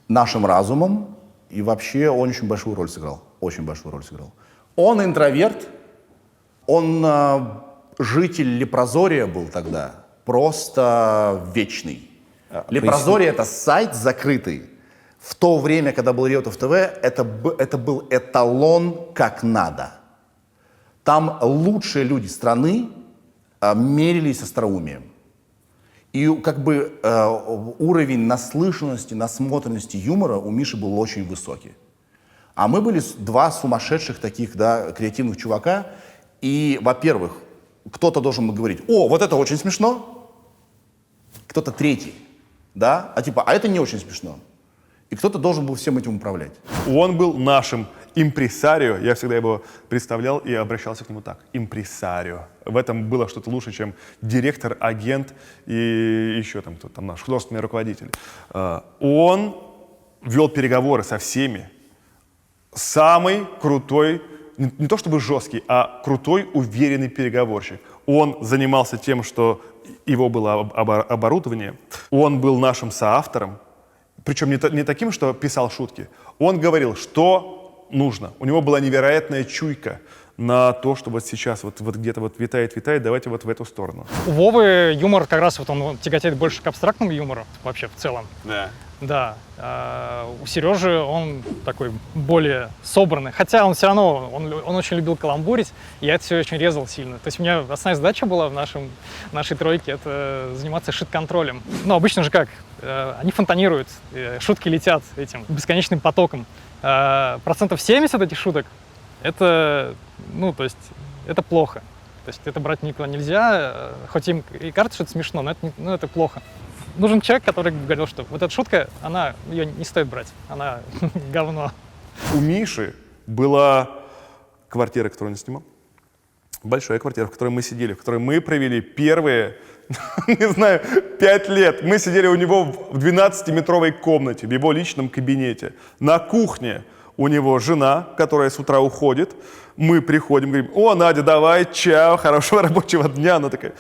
нашим разумом, и вообще он очень большую роль сыграл. Очень большую роль сыграл. Он интроверт, он житель Лепрозория был тогда, просто вечный. Лепрозорие — это сайт закрытый. В то время, когда был Реутов ТВ, это был эталон как надо. Там лучшие люди страны мерились остроумием. И как бы уровень наслышанности, насмотренности юмора у Миши был очень высокий. А мы были два сумасшедших таких, да, креативных чувака. И, во-первых, кто-то должен был говорить: о, вот это очень смешно. Кто-то третий, да, а это не очень смешно. И кто-то должен был всем этим управлять. Он был нашим импресарио. Я всегда его представлял и обращался к нему так. Импресарио. В этом было что-то лучше, чем директор, агент и еще там наш художественный руководитель. Он вел переговоры со всеми. Самый крутой, не то чтобы жесткий, а крутой, уверенный переговорщик. Он занимался тем, что его было оборудование. Он был нашим соавтором. Причем не таким, что писал шутки. Он говорил, что нужно. У него была невероятная чуйка на то, что вот сейчас вот где-то вот витает, давайте вот в эту сторону. У Вовы юмор как раз вот он тяготеет больше к абстрактному юмору вообще в целом. Да. Да. У Сережи он такой более собранный. Хотя он все равно, он очень любил каламбурить, и я это все очень резал сильно. То есть у меня основная задача была в нашей тройке — это заниматься шит-контролем. Ну, обычно же как? Они фонтанируют, шутки летят этим бесконечным потоком. 70% этих шуток — это, ну, то есть, это плохо. То есть это брать никуда нельзя, хоть им и кажется, что это смешно, но это плохо. Нужен человек, который говорил, что вот эта шутка, ее не стоит брать, она говно. У Миши была квартира, которую он снимал. Большая квартира, в которой мы сидели, в которой мы провели первые, не знаю, 5 лет. Мы сидели у него в 12-метровой комнате, в его личном кабинете. На кухне у него жена, которая с утра уходит. Мы приходим, говорим: о, Надя, давай, чао, хорошего рабочего дня. Она такая: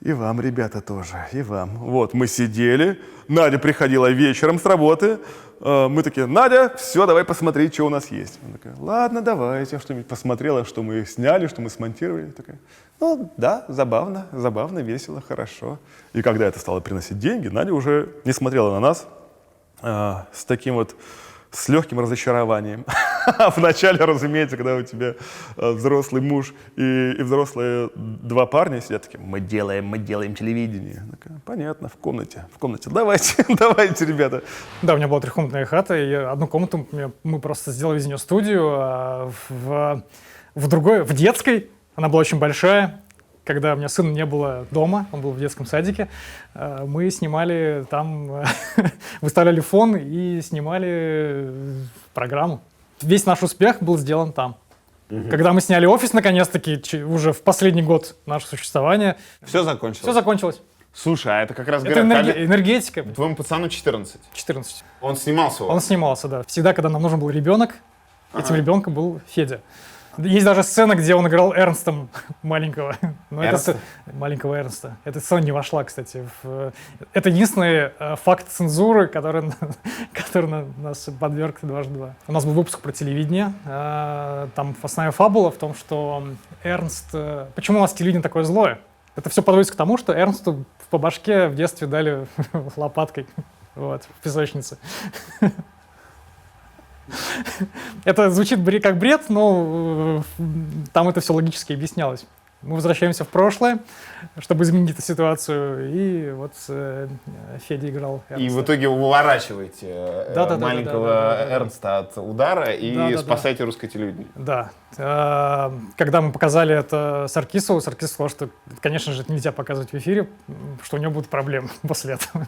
и вам, ребята, тоже, и вам. Вот, мы сидели, Надя приходила вечером с работы, мы такие: Надя, все, давай посмотри, что у нас есть. Она такая: ладно, давайте. Я что-нибудь посмотрела, что мы сняли, что мы смонтировали. Такая: ну, да, забавно, весело, хорошо. И когда это стало приносить деньги, Надя уже не смотрела на нас с таким вот, с легким разочарованием. Вначале, разумеется, когда у тебя взрослый муж и взрослые два парня сидят такие: мы делаем телевидение. Такая: понятно, в комнате. Давайте, ребята. Да, у меня была трехкомнатная хата, и одну комнату мы просто сделали из нее студию, а в детской, она была очень большая. Когда у меня сына не было дома, он был в детском садике, мы снимали там, выставляли фон и снимали программу. Весь наш успех был сделан там. Когда мы сняли офис, наконец-таки, уже в последний год нашего существования. Все закончилось? Все закончилось. Слушай, а это как раз Это говорят, энергетика. Твоему пацану 14? 14. Он снимался у вас? Он снимался, да. Всегда, когда нам нужен был ребенок, этим ребенком был Федя. Есть даже сцена, где он играл Эрнстом маленького. Но Эрнста? Маленького Эрнста. Эта сцена не вошла, кстати. Это единственный факт цензуры, который нас подверг дважды два. У нас был выпуск про телевидение. Там основная фабула в том, что Эрнст... Почему у нас телевидение такое злое? Это все подводится к тому, что Эрнсту по башке в детстве дали лопаткой в песочнице. Это звучит как бред, но там это все логически объяснялось. Мы возвращаемся в прошлое, чтобы изменить эту ситуацию, и вот Федя играл Эрнста. И в итоге вы выворачиваете маленького Эрнста от удара и спасаете русское телевидение. Да. Когда мы показали это Саркисову, Саркисов сказал, что, конечно же, это нельзя показывать в эфире, что у него будут проблемы после этого.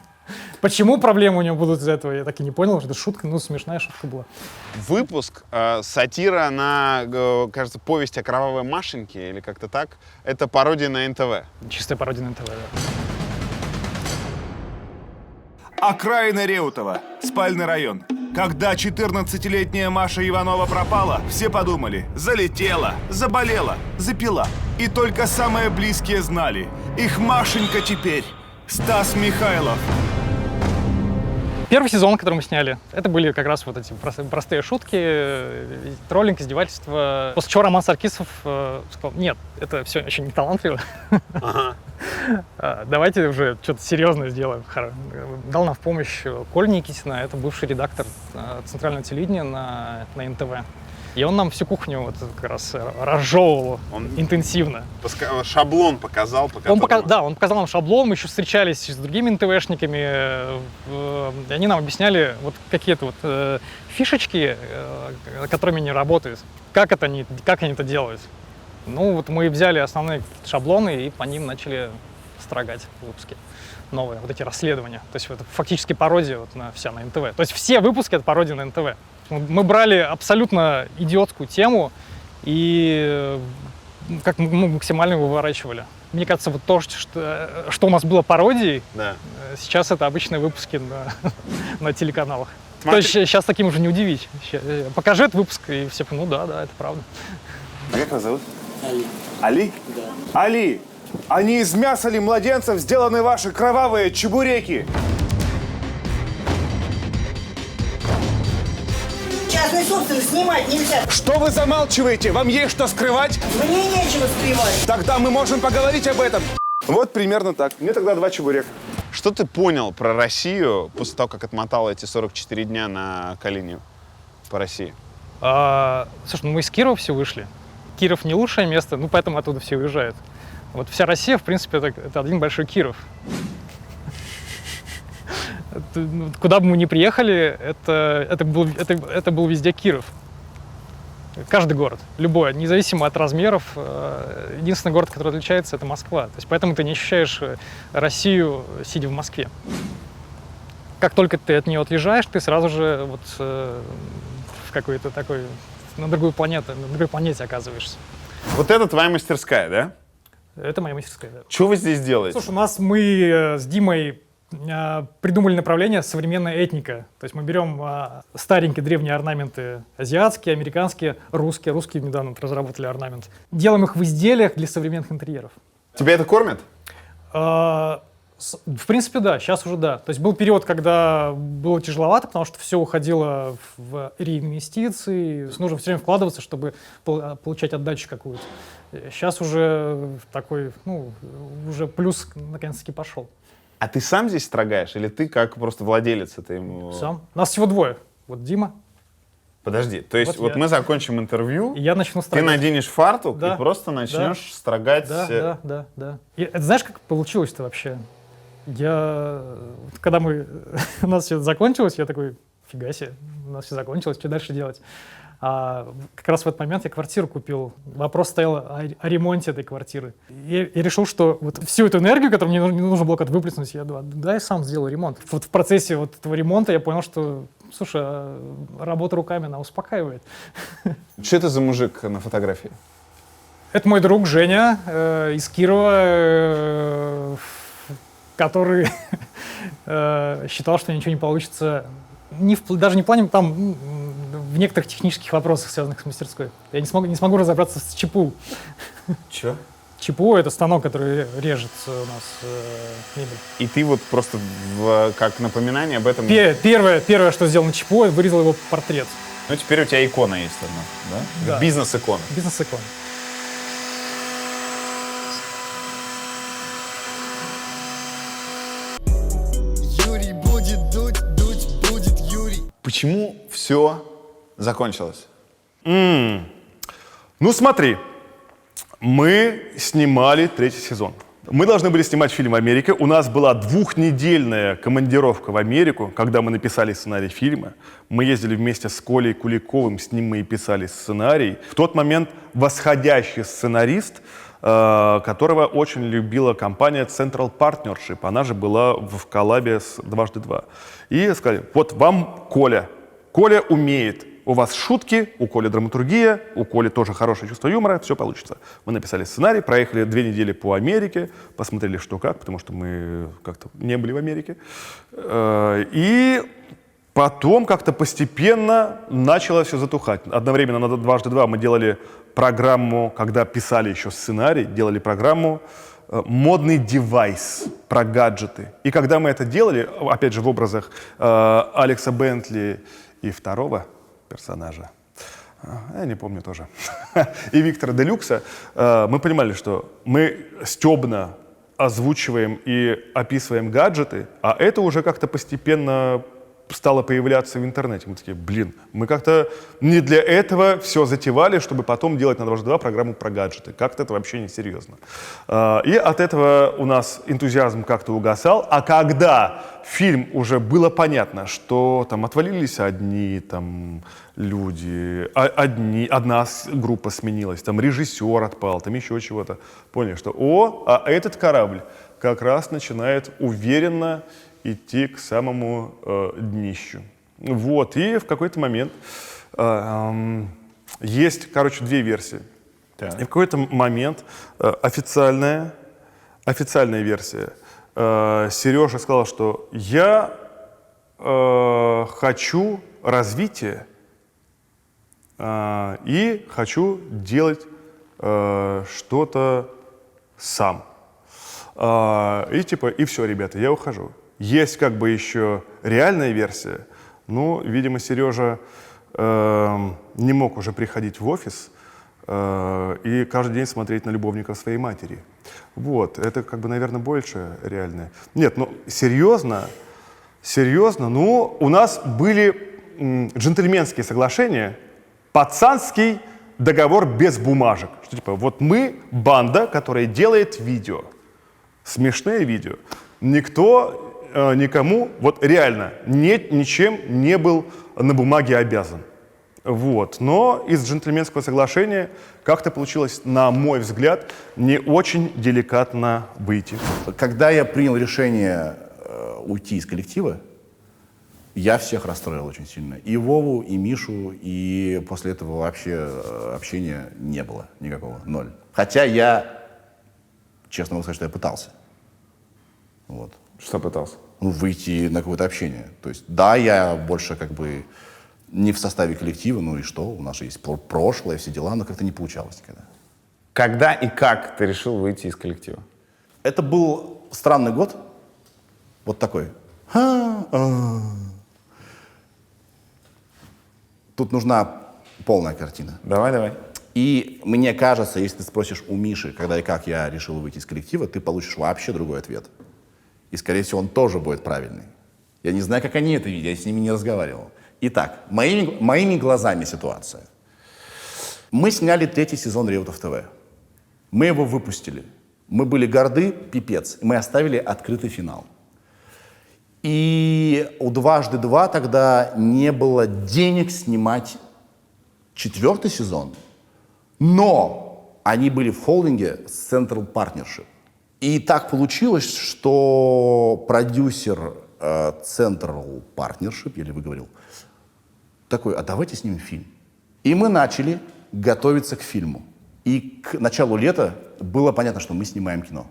Почему проблемы у него будут из-за этого, я так и не понял, что это шутка, смешная шутка была. Выпуск сатира на, кажется, повесть о кровавой Машеньке, или как-то так. Это пародия на НТВ. Чистая пародия на НТВ, да. Окраина Реутова, спальный район. Когда 14-летняя Маша Иванова пропала, все подумали: залетела, заболела, запила. И только самые близкие знали: их Машенька теперь Стас Михайлов. Первый сезон, который мы сняли, это были как раз вот эти простые шутки, троллинг, издевательства. После чего Роман Саркисов сказал: нет, это все очень неталантливо. Давайте уже что-то серьезное сделаем. Дал нам в помощь Колю Никитина, это бывший редактор центрального телевидения на НТВ. И он нам всю кухню вот как раз разжевывал интенсивно. Шаблон показал. Он показал нам шаблон, мы еще встречались с другими НТВшниками, и они нам объясняли вот какие-то вот фишечки, которыми они работают, как они это делают. Ну вот мы взяли основные шаблоны и по ним начали строгать выпуски новые, вот эти расследования. То есть это фактически пародия вот вся на НТВ. То есть все выпуски — это пародия на НТВ. Мы брали абсолютно идиотскую тему и как мы максимально его выворачивали. Мне кажется, вот то, что у нас было пародией, сейчас это обычные выпуски на телеканалах. То есть сейчас таким уже не удивить. Покажи этот выпуск, и все, ну да, это правда. А как вас зовут? Али. Али? Да. Али, а не из мяса ли младенцев сделаны ваши кровавые чебуреки? Частную собственность снимать нельзя. Что вы замалчиваете? Вам есть что скрывать? Мне нечего скрывать. Тогда мы можем поговорить об этом. Вот примерно так. Мне тогда 2 чебурека. Что ты понял про Россию после того, как отмотал эти 44 дня на Калинью по России? Слушай, мы из Кирова все вышли. Киров не лучшее место, поэтому оттуда все уезжают. Вот вся Россия, в принципе, это один большой Киров. Куда бы мы ни приехали, это был везде Киров. Каждый город, любой, независимо от размеров. Единственный город, который отличается, это Москва. То есть поэтому ты не ощущаешь Россию, сидя в Москве. Как только ты от нее отъезжаешь, ты сразу же вот в какой-то такой, на другой планете оказываешься. Вот это твоя мастерская, да? Это моя мастерская, да. Что вы здесь делаете? Слушай, мы с Димой придумали направление «Современная этника». То есть мы берем старенькие древние орнаменты азиатские, американские, русские. Русские недавно разработали орнамент. Делаем их в изделиях для современных интерьеров. Тебя это кормят? В принципе, да. Сейчас уже да. То есть был период, когда было тяжеловато, потому что все уходило в реинвестиции. Нужно все время вкладываться, чтобы получать отдачу какую-то. Сейчас уже такой, уже плюс наконец-таки пошел. А ты сам здесь строгаешь? Или ты как просто владелец этой... Сам. Нас всего 2. Вот Дима. Подожди, то есть вот мы закончим интервью, и я начну строгать. Ты наденешь фартук и просто начнешь строгать... Да. И это знаешь, как получилось-то вообще? Когда у нас все закончилось, я такой: фига себе, у нас все закончилось, что дальше делать? Как раз в этот момент я квартиру купил. Вопрос стоял о ремонте этой квартиры. И я решил, что вот всю эту энергию, которую мне нужно было как-то выплеснуть, я думаю, да, я сам сделаю ремонт. Вот в процессе вот этого ремонта я понял, что, слушай, работа руками, она успокаивает. Что это за мужик на фотографии? Это мой друг Женя из Кирова, который считал, что ничего не получится, даже не в плане, там, в некоторых технических вопросах, связанных с мастерской. Я не смогу разобраться с ЧПУ. Чё? ЧПУ — это станок, который режет у нас мебель. И ты вот просто как напоминание об этом... Первое, что сделал на ЧПУ, вырезал его портрет. Ну, теперь у тебя икона есть одна, да? Да. Бизнес-икона. Бизнес-икона. Юрий будет дуть, дуть будет Юрий. Почему все закончилось? Ну смотри, мы снимали 3-й сезон. Мы должны были снимать фильм в Америке. У нас была 2-недельная командировка в Америку, когда мы написали сценарий фильма. Мы ездили вместе с Колей Куликовым, с ним мы и писали сценарий. В тот момент восходящий сценарист, которого очень любила компания Central Partnership. Она же была в коллабе с «Дважды два». И сказали, вот вам Коля. Коля умеет. У вас шутки, у Коли драматургия, у Коли тоже хорошее чувство юмора, все получится. Мы написали сценарий, проехали 2 недели по Америке, посмотрели, что как, потому что мы как-то не были в Америке. И потом как-то постепенно начало все затухать. Одновременно на «Дважды два» мы делали программу, когда писали еще сценарий, делали программу «Модный девайс» про гаджеты. И когда мы это делали, опять же в образах Алекса Бентли и второго персонажа, я не помню тоже, и Виктора Делюкса, мы понимали, что мы стебно озвучиваем и описываем гаджеты, а это уже как-то постепенно стало появляться в интернете. Мы такие, блин, мы как-то не для этого все затевали, чтобы потом делать на «Дважды два» программу про гаджеты. Как-то это вообще не серьезно. И от этого у нас энтузиазм как-то угасал. А когда фильм уже было понятно, что там отвалились одни там люди, одна группа сменилась, там режиссер отпал, там еще чего-то, поняли, что а этот корабль как раз начинает уверенно идти к самому днищу. Вот, и в какой-то момент есть, короче, 2 версии. И в какой-то момент официальная версия. Сережа сказал, что я хочу развития и хочу делать что-то сам. И типа, и все, ребята, я ухожу. Есть как бы еще реальная версия, но, видимо, Сережа не мог уже приходить в офис и каждый день смотреть на любовников своей матери. Вот, это как бы, наверное, больше реальное. Нет, ну, серьезно, ну, у нас были джентльменские соглашения, пацанский договор без бумажек. Что типа, вот мы банда, которая делает видео, смешные видео. Никто никому, вот реально, ничем не был на бумаге обязан. Вот. Но из джентльменского соглашения как-то получилось, на мой взгляд, не очень деликатно выйти. Когда я принял решение уйти из коллектива, я всех расстроил очень сильно. И Вову, и Мишу, и после этого вообще общения не было никакого, 0. Хотя я, честно могу сказать, что я пытался. Вот. Что пытался? Ну, выйти на какое-то общение. То есть, да, я больше как бы не в составе коллектива, ну и что, у нас же есть прошлое, все дела, но как-то не получалось никогда. Когда и как ты решил выйти из коллектива? Это был странный год, вот такой. Тут нужна полная картина. Давай. И мне кажется, если ты спросишь у Миши, когда и как я решил выйти из коллектива, ты получишь вообще другой ответ. И, скорее всего, он тоже будет правильный. Я не знаю, как они это видят, я с ними не разговаривал. Итак, моими глазами ситуация. Мы сняли 3-й сезон «Реутов ТВ». Мы его выпустили. Мы были горды, пипец. Мы оставили открытый финал. И у «Дважды два» тогда не было денег снимать 4-й сезон, но они были в холдинге Central Partnership. И так получилось, что продюсер Central Partnership, или выговорил, такой, а давайте снимем фильм. И мы начали готовиться к фильму. И к началу лета было понятно, что мы снимаем кино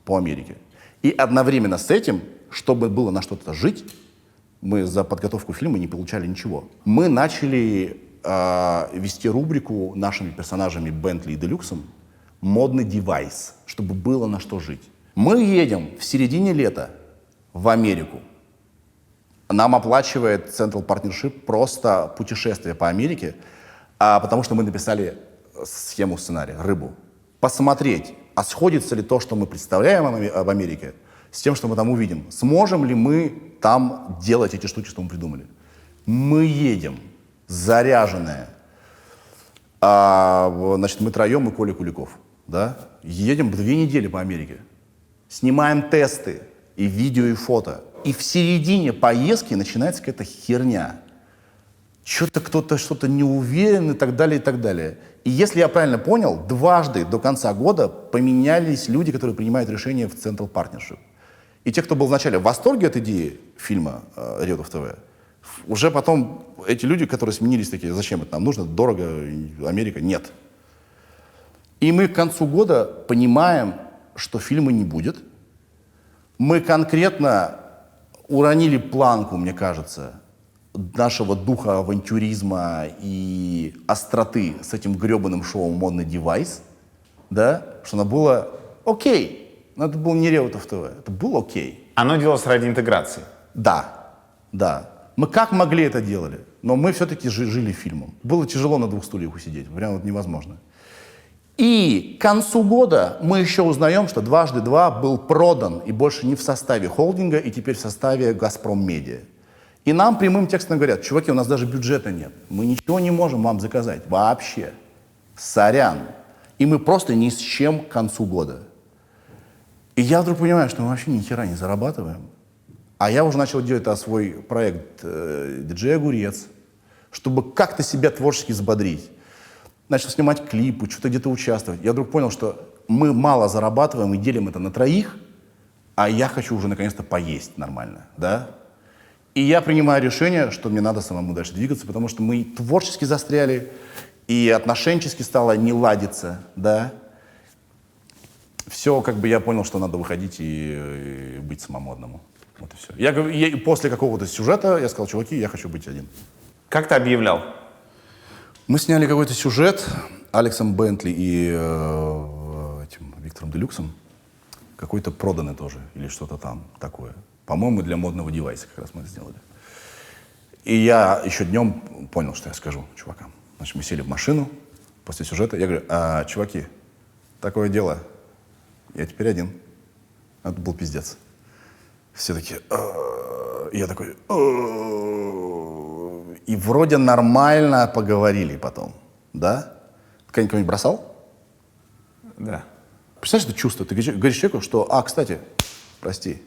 по Америке. И одновременно с этим, чтобы было на что-то жить, мы за подготовку фильма не получали ничего. Мы начали вести рубрику нашими персонажами Бентли и Делюксом «Модный девайс», чтобы было на что жить. Мы едем в середине лета в Америку. Нам оплачивает Central Partnership просто путешествие по Америке, потому что мы написали схему сценария, рыбу. Посмотреть, а сходится ли то, что мы представляем об Америке, с тем, что мы там увидим. Сможем ли мы там делать эти штуки, что мы придумали. Мы едем, заряженные. Значит, мы троем и Коля Куликов. Да? Едем 2 недели по Америке. Снимаем тесты, и видео, и фото. И в середине поездки начинается какая-то херня. Что-то кто-то что-то не уверен и так далее, и так далее. И если я правильно понял, дважды до конца года поменялись люди, которые принимают решения в Central Partnership. И те, кто был вначале в восторге от идеи фильма «Реутов ТВ», уже потом эти люди, которые сменились, такие, зачем это нам нужно, дорого, Америка, нет. И мы к концу года понимаем, что фильма не будет. Мы конкретно уронили планку, мне кажется, нашего духа авантюризма и остроты с этим гребаным шоу «Модный девайс», да, что оно было окей. Но это был не Реутов ТВ, это было окей. Оно делалось ради интеграции? Да, да. Мы как могли это делали, но мы все-таки жили фильмом. Было тяжело на 2 стульях усидеть, прям вот невозможно. И к концу года мы еще узнаем, что «Дважды два» был продан и больше не в составе холдинга, и теперь в составе «Газпром Медиа». И нам прямым текстом говорят, чуваки, у нас даже бюджета нет, мы ничего не можем вам заказать, вообще, сорян. И мы просто ни с чем к концу года. И я вдруг понимаю, что мы вообще ни хера не зарабатываем. А я уже начал делать свой проект «Диджей Огурец», чтобы как-то себя творчески взбодрить. Начал снимать клипы, что-то где-то участвовать. Я вдруг понял, что мы мало зарабатываем и делим это на 3, а я хочу уже наконец-то поесть нормально, да? И я принимаю решение, что мне надо самому дальше двигаться, потому что мы творчески застряли, и отношенчески стало не ладиться, да? Все, как бы я понял, что надо выходить и быть самому одному. Вот и все. Я после какого-то сюжета я сказал, чуваки, я хочу быть один. Как ты объявлял? Мы сняли какой-то сюжет Алексом Бентли и этим Виктором Делюксом. Какой-то проданный тоже, или что-то там такое. По-моему, для модного девайса как раз мы это сделали. И я еще днем понял, что я скажу чувакам. Значит, мы сели в машину после сюжета. Я говорю, чуваки, такое дело, я теперь один. Это был пиздец. Все такие... Я такой... И вроде нормально поговорили потом, да? Ты кого-нибудь бросал? Да. Представляешь, это чувство? Ты говоришь человеку, что, кстати, прости,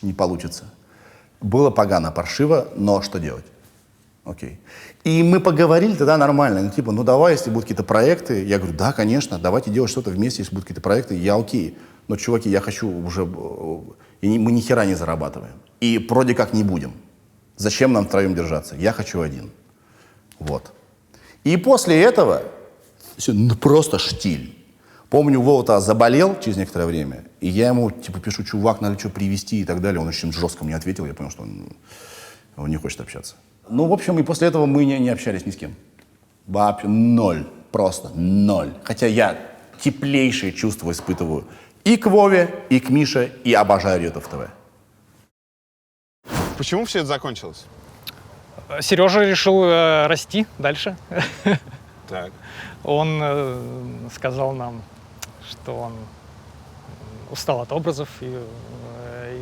не получится. Было погано, паршиво, но что делать? Окей. И мы поговорили тогда нормально. Ну, типа, давай, если будут какие-то проекты. Я говорю, да, конечно, давайте делать что-то вместе, если будут какие-то проекты, я окей. Но, чуваки, я хочу уже... Мы ни хера не зарабатываем. И вроде как не будем. Зачем нам втроем держаться? Я хочу один. Вот. И после этого просто штиль. Помню, Вова заболел через некоторое время, и я ему пишу, чувак, надо что привезти и так далее. Он очень жестко мне ответил, я понял, что он не хочет общаться. В общем, и после этого мы не общались ни с кем. Вообще 0. Просто 0. Хотя я теплейшие чувства испытываю и к Вове, и к Мише, и обожаю Реутов ТВ. Почему все это закончилось? Сережа решил расти дальше. Так. Он сказал нам, что он устал от образов и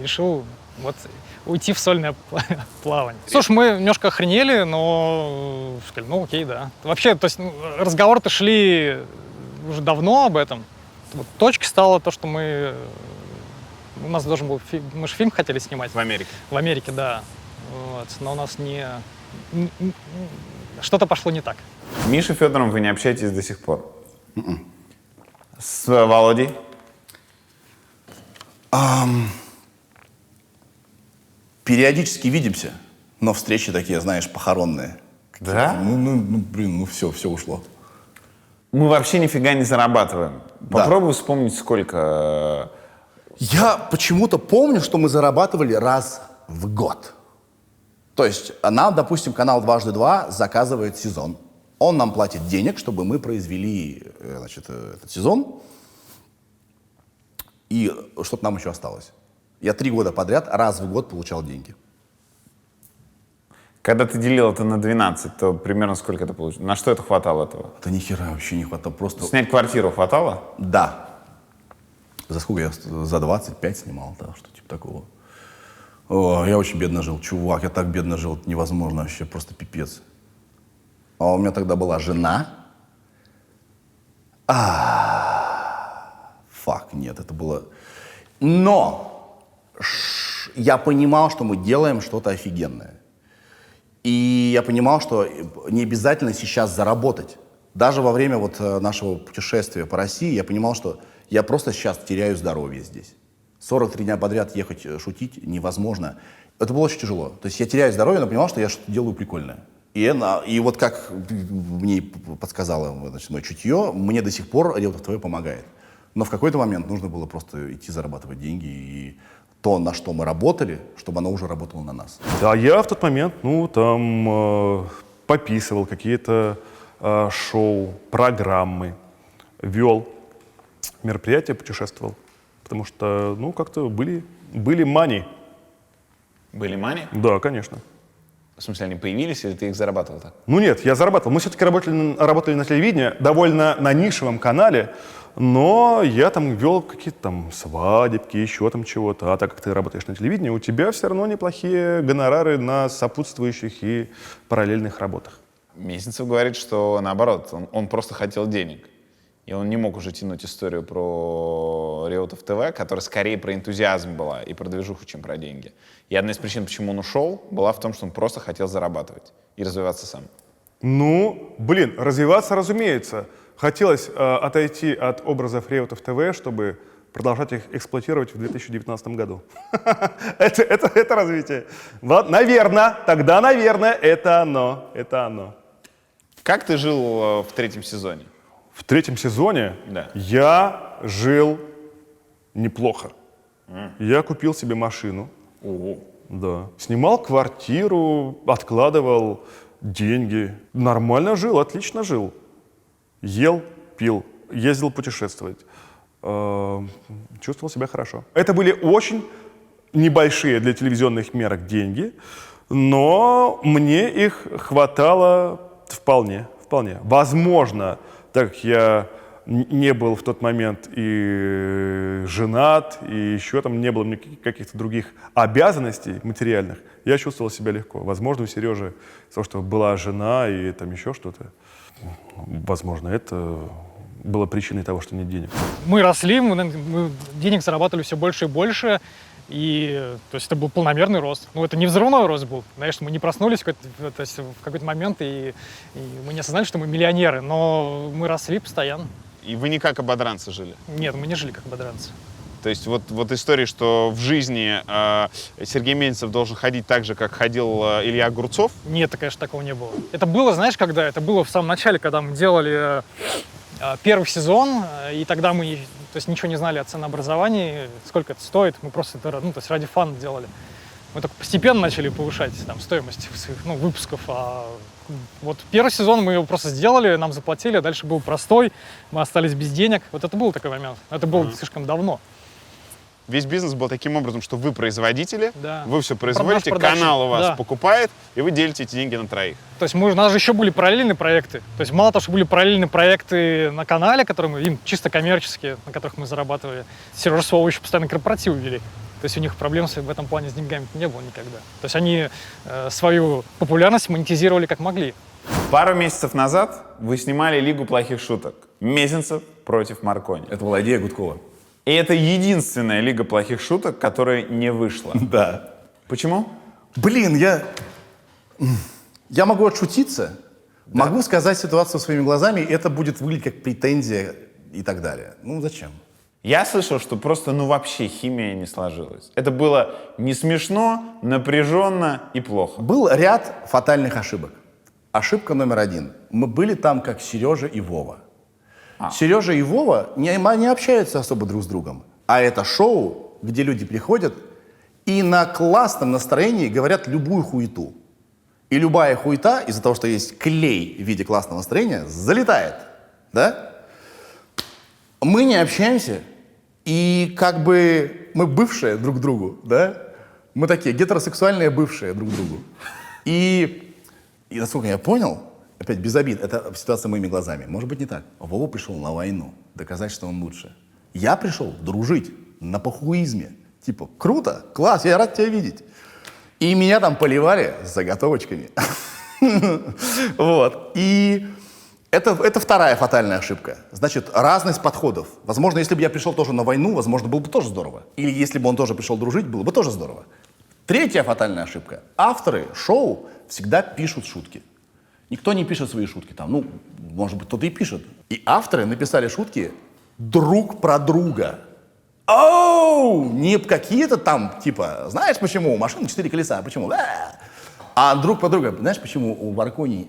решил уйти в сольное плавание. Слушай, мы немножко охренели, но сказали, окей, да. Вообще, то есть разговоры-то шли уже давно об этом. Точкой стало то, что у нас должен был мы же фильм хотели снимать. В Америке? В Америке, да. Но у нас что-то пошло не так. С Мишей Федоровым вы не общаетесь до сих пор? С Володей? Периодически видимся, но встречи такие, знаешь, похоронные. Да? Блин, все ушло. Мы вообще нифига не зарабатываем. Попробуй вспомнить, сколько... Я почему-то помню, что мы зарабатывали раз в год. То есть нам, допустим, канал «Дважды два» заказывает сезон. Он нам платит денег, чтобы мы произвели, значит, этот сезон. И что-то нам еще осталось. Я 3 года подряд раз в год получал деньги. Когда ты делил это на 12, то примерно сколько это получилось? На что это хватало этого? Да ни хера вообще не хватало. Просто... Снять квартиру хватало? Да. За сколько я? За 25 снимал, да, что типа такого. О, я очень бедно жил, чувак, я так бедно жил, это невозможно вообще, просто пипец. А у меня тогда была жена. Фак, нет, это было... Но я понимал, что мы делаем что-то офигенное. И я понимал, что не обязательно сейчас заработать. Даже во время вот нашего путешествия по России я понимал, что я просто сейчас теряю здоровье здесь. 43 дня подряд ехать шутить невозможно. Это было очень тяжело. То есть я теряю здоровье, но понимал, что я что-то делаю прикольное. И вот как мне подсказало, значит, мое чутье, мне до сих пор Реутов ТВ помогает. Но в какой-то момент нужно было просто идти зарабатывать деньги, и то, на что мы работали, чтобы оно уже работало на нас. Да, я в тот момент, пописывал какие-то шоу, программы, вел мероприятия, путешествовал. Потому что, как-то были мани. Были мани? Да, конечно. В смысле, они появились, или ты их зарабатывал так? Нет, я зарабатывал. Мы все-таки работали на телевидении, довольно на нишевом канале, но я там вел какие-то там свадебки, еще там чего-то. А так как ты работаешь на телевидении, у тебя все равно неплохие гонорары на сопутствующих и параллельных работах. Мезенцев говорит, что наоборот, он просто хотел денег. И он не мог уже тянуть историю про Реутов ТВ, которая скорее про энтузиазм была и про движуху, чем про деньги. И одна из причин, почему он ушел, была в том, что он просто хотел зарабатывать и развиваться сам. Развиваться, разумеется. Хотелось отойти от образов Реутов ТВ, чтобы продолжать их эксплуатировать в 2019 году. Это развитие. Наверное, это оно. Как ты жил в 3-м сезоне? В 3-м сезоне Да. я жил неплохо. Я купил себе машину. Да. Снимал квартиру, откладывал деньги. Нормально жил, отлично жил. Ел, пил, ездил путешествовать. Чувствовал себя хорошо. Это были очень небольшие для телевизионных мерок деньги, но мне их хватало вполне. Возможно, так как я не был в тот момент и женат, и еще там не было каких-то других обязанностей материальных, я чувствовал себя легко. Возможно, у Сережи, из-за того, что была жена и там еще что-то, возможно, это было причиной того, что нет денег. Мы росли, мы денег зарабатывали все больше и больше. И, то есть это был полномерный рост. Это не взрывной рост был. Конечно, мы не проснулись в какой-то момент, и мы не осознали, что мы миллионеры, но мы росли постоянно. И вы не как ободранцы жили? Нет, мы не жили как ободранцы. То есть вот история, что в жизни Сергей Мезенцев должен ходить так же, как ходил Илья Огурцов? Нет, конечно, такого не было. Это было, знаешь, когда? Это было в самом начале, когда мы делали первый сезон, и тогда мы ничего не знали о ценообразовании, сколько это стоит, мы просто это ради фана делали. Мы только постепенно начали повышать стоимость своих выпусков. А вот первый сезон мы его просто сделали, нам заплатили, а дальше был простой, мы остались без денег. Вот это был такой момент. Это было слишком давно. Весь бизнес был таким образом, что вы производители, да. Вы все производите, канал у вас покупает, и вы делите эти деньги на троих. То есть у нас же еще были параллельные проекты. То есть мало того, что были параллельные проекты на канале, которые им чисто коммерческие, на которых мы зарабатывали, Сережа с Вовой еще постоянно корпоративы вели. То есть у них проблем в этом плане с деньгами не было никогда. То есть они свою популярность монетизировали как могли. Пару месяцев назад вы снимали «Лигу плохих шуток». Мезенцев против Маркони. Это была идея Гудкова. И это единственная «Лига плохих шуток», которая не вышла. Да. Почему? Я могу отшутиться, Могу сказать ситуацию своими глазами, и это будет выглядеть как претензия и так далее. Ну, зачем? Я слышал, что просто, вообще химия не сложилась. Это было не смешно, напряженно и плохо. Был ряд фатальных ошибок. Ошибка номер 1. Мы были там как Сережа и Вова. Сережа и Вова не общаются особо друг с другом. А это шоу, где люди приходят и на классном настроении говорят любую хуету. И любая хуета, из-за того, что есть клей в виде классного настроения, залетает. Да? Мы не общаемся, и как бы мы бывшие друг другу, да? Мы такие гетеросексуальные бывшие друг другу. И насколько я понял, опять без обид, это ситуация моими глазами. Может быть, не так. Вова пришел на войну, доказать, что он лучше. Я пришел дружить на похуизме. Типа, круто, класс, я рад тебя видеть. И меня там поливали с заготовочками. Вот. И это вторая фатальная ошибка. Значит, разность подходов. Возможно, если бы я пришел тоже на войну, возможно, было бы тоже здорово. Или если бы он тоже пришел дружить, было бы тоже здорово. Третья фатальная ошибка. Авторы шоу всегда пишут шутки. Никто не пишет свои шутки там. Может быть, кто-то и пишет. И авторы написали шутки друг про друга. Не какие-то там, типа, знаешь, почему у машины 4 колеса, почему? А друг по другу, знаешь, почему у Маркони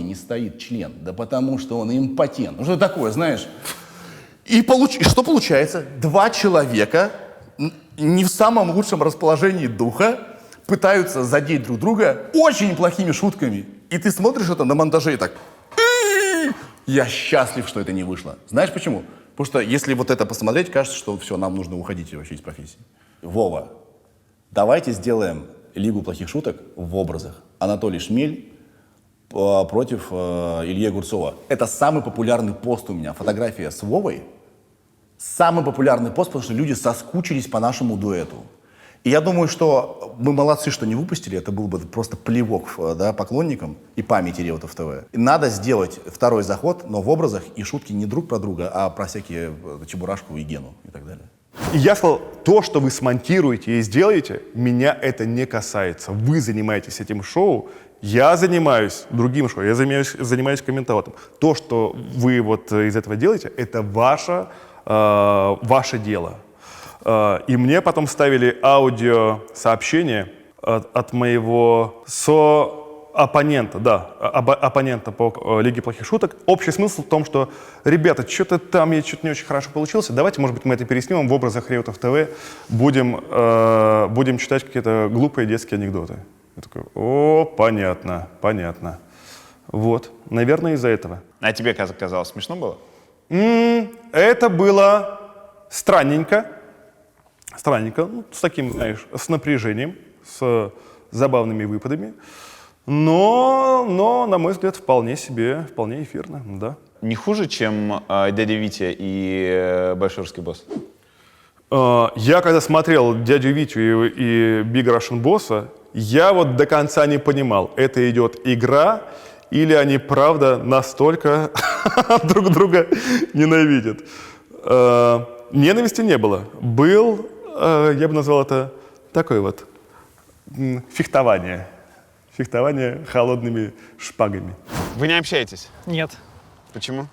не стоит член? Да потому что он импотент. Ну что такое, знаешь? И что получается? 2 человека не в самом лучшем расположении духа пытаются задеть друг друга очень плохими шутками. И ты смотришь это на монтаже и так... Я счастлив, что это не вышло. Знаешь почему? Потому что если вот это посмотреть, кажется, что все, нам нужно уходить вообще из профессии. Вова, давайте сделаем Лигу плохих шуток в образах. Анатолий Шмель против Ильи Огурцова. Это самый популярный пост у меня. Фотография с Вовой. Самый популярный пост, потому что люди соскучились по нашему дуэту. И я думаю, что мы молодцы, что не выпустили. Это был бы просто плевок, да, поклонникам и памяти Реутов ТВ. И надо сделать второй заход, но в образах и шутки не друг про друга, а про всякие Чебурашку и Гену и так далее. И я сказал, то, что вы смонтируете и сделаете, меня это не касается. Вы занимаетесь этим шоу, я занимаюсь другим шоу, я занимаюсь комментатором. То, что вы вот из этого делаете, это ваше дело. И мне потом ставили аудиосообщение от моего оппонента, оппонента по Лиге плохих шуток. Общий смысл в том, что, ребята, что-то там что-то не очень хорошо получилось, давайте, может быть, мы это переснимем в образах Реутов ТВ, будем читать какие-то глупые детские анекдоты. Я такой, понятно. Вот, наверное, из-за этого. А тебе казалось смешно было? Это было странненько, с таким, знаешь, с напряжением, с забавными выпадами, но на мой взгляд, вполне эфирно, да. Не хуже, чем «Дядя Витя» и «Большой русский босс»? Я когда смотрел «Дядю Витю» и «Big Russian Boss», я вот до конца не понимал, это идет игра или они правда настолько друг друга ненавидят. Ненависти не было. Был, я бы назвал это такое вот фехтование. Фехтование холодными шпагами. Вы не общаетесь? Нет. Почему?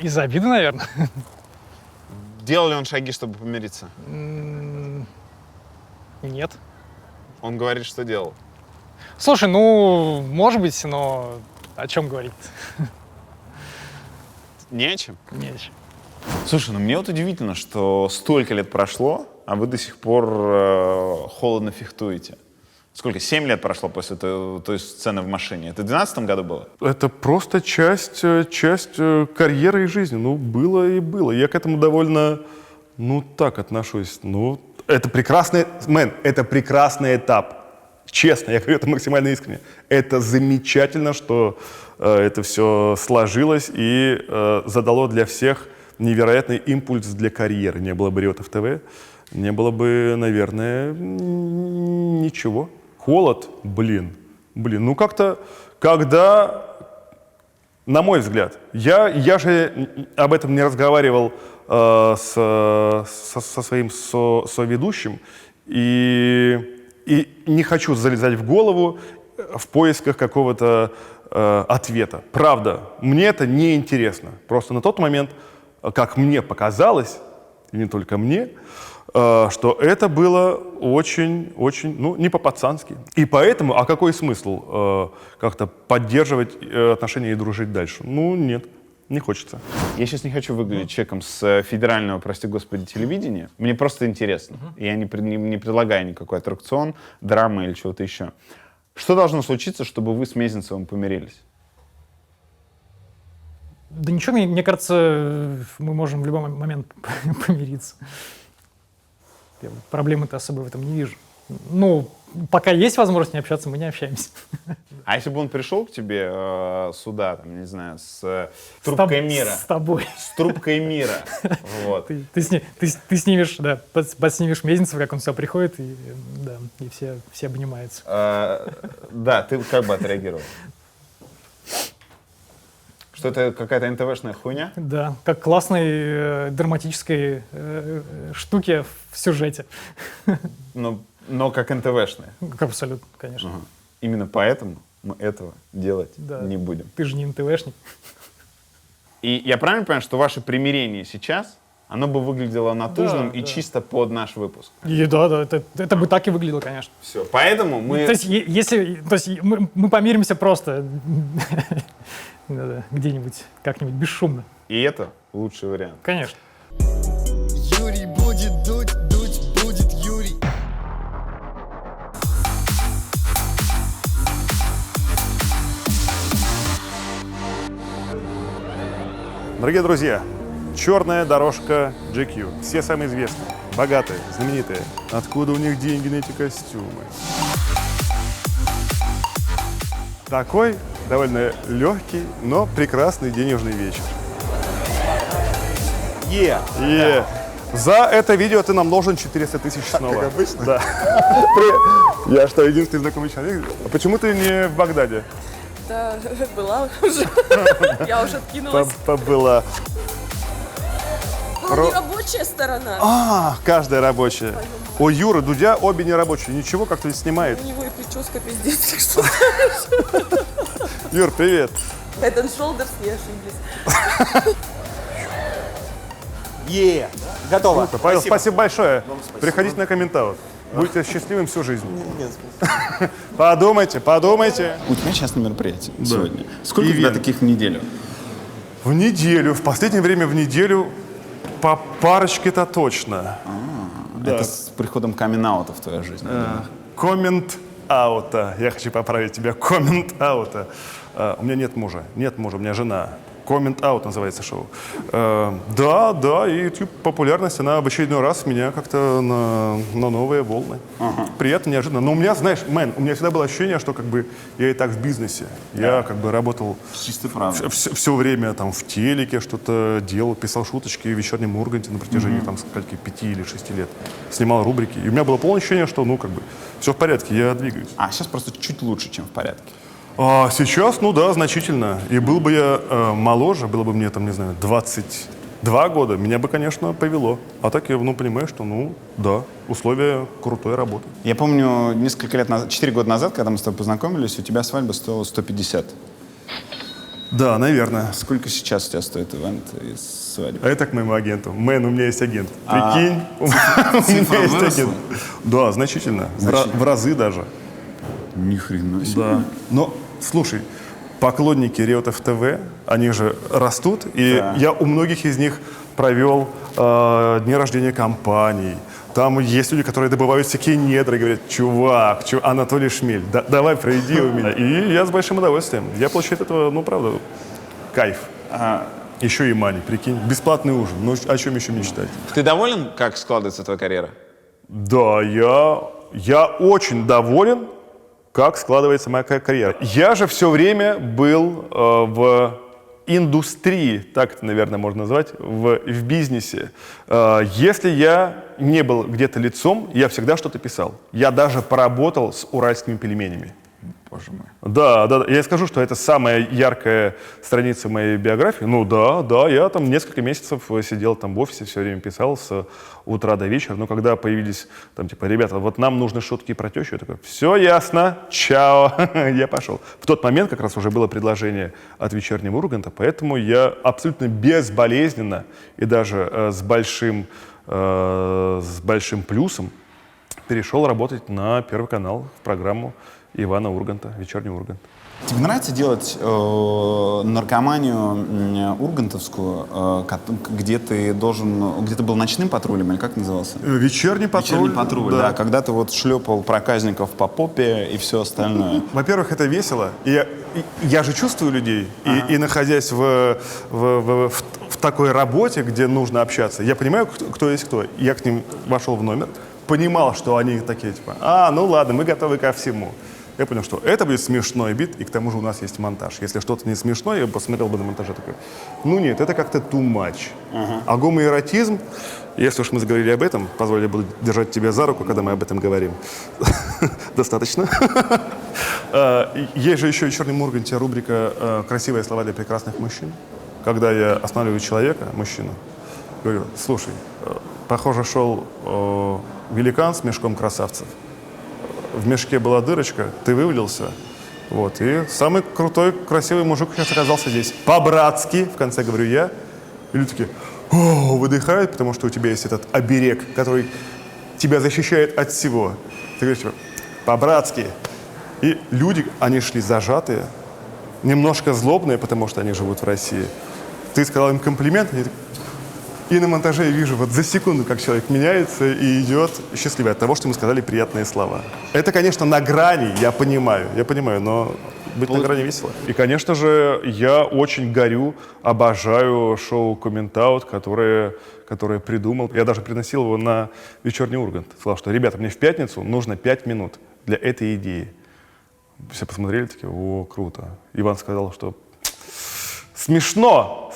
Из-за обиды, наверное. Делал ли он шаги, чтобы помириться? Нет. Он говорит, что делал. Слушай, может быть, но о чем говорить? Не о чем? Не о чем. Слушай, мне вот удивительно, что столько лет прошло, а вы до сих пор холодно фехтуете. Сколько? 7 лет прошло после той сцены в машине. Это в 2012 году было? Это просто часть карьеры и жизни. Было и было. Я к этому довольно, так отношусь. Это прекрасный, это прекрасный этап. Честно, я говорю это максимально искренне. Это замечательно, что это все сложилось и задало для всех невероятный импульс для карьеры. Не было бы Реутов ТВ, не было бы, наверное, ничего. Холод, блин. Как-то, когда, на мой взгляд, я же об этом не разговаривал со своим соведущим, и не хочу залезать в голову, в поисках какого-то ответа. Правда, мне это не интересно. Просто на тот момент, как мне показалось, и не только мне, что это было очень, ну, не по-пацански. И поэтому, а какой смысл как-то поддерживать отношения и дружить дальше? Ну, нет, не хочется. Я сейчас не хочу выглядеть человеком с федерального, прости господи, телевидения. Мне просто интересно. Я не предлагаю никакой аттракцион, драмы или чего-то еще. Что должно случиться, чтобы вы с Мезенцевым помирились? Да ничего, мне кажется, мы можем в любой момент помириться. Я проблемы-то особо в этом не вижу. Ну, пока есть возможность не общаться, мы не общаемся. А если бы он пришел к тебе сюда, там, не знаю, с трубкой мира? С тобой. С трубкой мира. Вот. Ты снимешь, да, подснимешь Мезенцева, как он сюда приходит, и, да, и все обнимаются. Да, ты как бы отреагировал? Что это какая-то НТВшная хуйня? Да, как классной драматической штуки в сюжете. Но как НТВшная? Абсолютно, конечно. Ага. Именно поэтому мы этого делать Да. не будем. Ты же не НТВшник. И я правильно понимаю, что ваше примирение сейчас, оно бы выглядело натужным и да. чисто под наш выпуск? И да, это бы так и выглядело, конечно. Все, поэтому мы... То есть, мы помиримся просто где-нибудь, как-нибудь бесшумно. И это лучший вариант. Конечно. Юрий будет дуть, дуть будет Юрий. Дорогие друзья, черная дорожка GQ. Все самые известные, богатые, знаменитые. Откуда у них деньги на эти костюмы? Такой довольно легкий, но прекрасный денежный вечер. За это видео ты нам должен 400 тысяч снова. Как обычно? Да. Я что, единственный знакомый человек? А почему ты не в Багдаде? Да, была уже. Я уже откинулась. Побыла. Была нерабочая сторона. Каждая рабочая. У Юры Дудя обе нерабочие. Ничего, как-то снимает. У него и прическа пиздец, так что... Юр, привет. Head and Shoulders, не ошиблись. Готово. Круто. Павел, спасибо большое. Приходите на комментаут. Будете счастливым всю жизнь. Подумайте. У тебя частное мероприятие сегодня. Сколько у тебя таких в неделю? В неделю. В последнее время в неделю по парочке-то точно. Это с приходом камин-аута в твою жизнь. Коммент-аута. Я хочу поправить тебя. Коммент-аута. У меня нет мужа. У меня жена. Коммент-аут называется шоу. Да, и YouTube популярность, она в очередной раз меня как-то на новые волны. Приятно, неожиданно. Но у меня, знаешь, у меня всегда было ощущение, что как бы я и так в бизнесе. Я как бы работал все время там в телеке, что-то делал, писал шуточки в «Вечернем Урганте» на протяжении там скольки, 5 или 6 лет. Снимал рубрики. И у меня было полное ощущение, что, ну, как бы, все в порядке, я двигаюсь. А сейчас просто чуть лучше, чем в порядке. Сейчас, ну да, значительно. И был бы я моложе, было бы мне, там, не знаю, 22 года, меня бы, конечно, повело. А так я, понимаю, что, да, условия крутой работы. Я помню, несколько лет назад, 4 года назад, когда мы с тобой познакомились, у тебя свадьба стоила 150. Да, наверное. Сколько сейчас у тебя стоит ивент из свадьбы? А это к моему агенту. У меня есть агент. Прикинь, у меня есть агент. Да, значительно. В разы даже. Ни хрена себе. Да. Но, слушай, поклонники Реутов ТВ, они же растут, и я у многих из них провел дни рождения компаний. Там есть люди, которые добывают всякие недра и говорят: чувак, Анатолий Шмель, давай проведи у меня. И я с большим удовольствием. Я получаю от этого, правда, кайф. Еще и мани, прикинь. Бесплатный ужин. Ну, о чем еще мечтать? Ты доволен, как складывается твоя карьера? Да, я очень доволен, как складывается моя карьера. Я же все время был в индустрии, так это, наверное, можно назвать, в бизнесе. Если я не был где-то лицом, я всегда что-то писал. Я даже поработал с уральскими пельменями. боже мой. Да, да, я скажу, что это самая яркая страница моей биографии. Ну да, я там несколько месяцев сидел там в офисе, все время писал с утра до вечера. Но когда появились там типа, ребята, вот нам нужны шутки про тещу, я такой, все ясно, чао, я пошел. В тот момент как раз уже было предложение от «Вечернего Урганта», поэтому я абсолютно безболезненно и даже с большим плюсом перешел работать на Первый канал в программу Ивана Урганта, «Вечерний Ургант». Тебе нравится делать наркоманию ургантовскую, где ты был ночным патрулем, или как назывался? «Вечерний патруль». «Вечерний патруль», да. Когда ты вот шлепал проказников по попе и все остальное. Во-первых, это весело. И я же чувствую людей. И находясь в такой работе, где нужно общаться, я понимаю, кто есть кто. Я к ним вошел в номер, понимал, что они такие, типа, ну ладно, мы готовы ко всему. Я понял, что это будет смешной бит, и к тому же у нас есть монтаж. Если что-то не смешное, я посмотрел бы на монтаже такой, ну нет, это как-то too much. А гомоэротизм, если уж мы заговорили об этом, позволь, я буду держать тебя за руку, когда мы об этом говорим. Достаточно. Есть же еще в «Вечернем Урганте» рубрика «Красивые слова для прекрасных мужчин». Когда я останавливаю человека, мужчину, говорю, слушай, похоже, шел великан с мешком красавцев. В мешке была дырочка, ты вывалился, вот, и самый крутой, красивый мужик сейчас оказался здесь. По-братски, в конце говорю я, и люди такие, выдыхают, потому что у тебя есть этот оберег, который тебя защищает от всего. Ты говоришь, типа, по-братски. И люди, они шли зажатые, немножко злобные, потому что они живут в России. Ты сказал им комплимент, и на монтаже я вижу вот за секунду, как человек меняется и идет счастливый от того, что ему сказали приятные слова. Это, конечно, на грани, я понимаю, но быть на грани весело. И, конечно же, я очень горю, обожаю шоу «Коммент-аут», которое придумал. Я даже приносил его на «Вечерний Ургант». Сказал, что, ребята, мне в пятницу нужно 5 минут для этой идеи. Все посмотрели, такие, о, круто. Иван сказал, что смешно,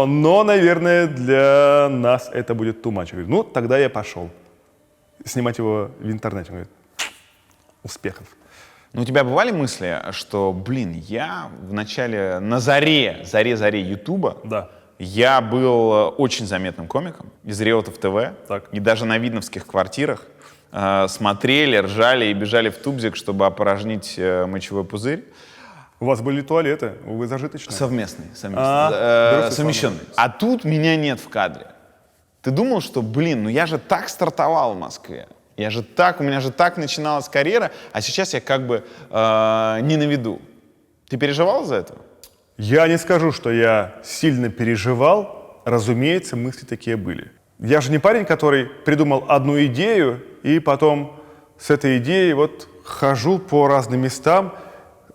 но, наверное, для нас это будет too much. Я говорю, ну, тогда я пошел снимать его в интернете. Он говорит, успехов. Ну, у тебя бывали мысли, что, я в начале, на заре Ютуба, да. Я был очень заметным комиком из Реутов ТВ, так. И даже на видновских квартирах смотрели, ржали и бежали в тубзик, чтобы опорожнить мочевой пузырь. У вас были туалеты, вы зажиточные? Совместный. Совмещенный. А тут меня нет в кадре. Ты думал, что, я же так стартовал в Москве. У меня же так начиналась карьера, а сейчас я как бы не на виду. Ты переживал за это? Я не скажу, что я сильно переживал. Разумеется, мысли такие были. Я же не парень, который придумал одну идею, и потом с этой идеей вот хожу по разным местам,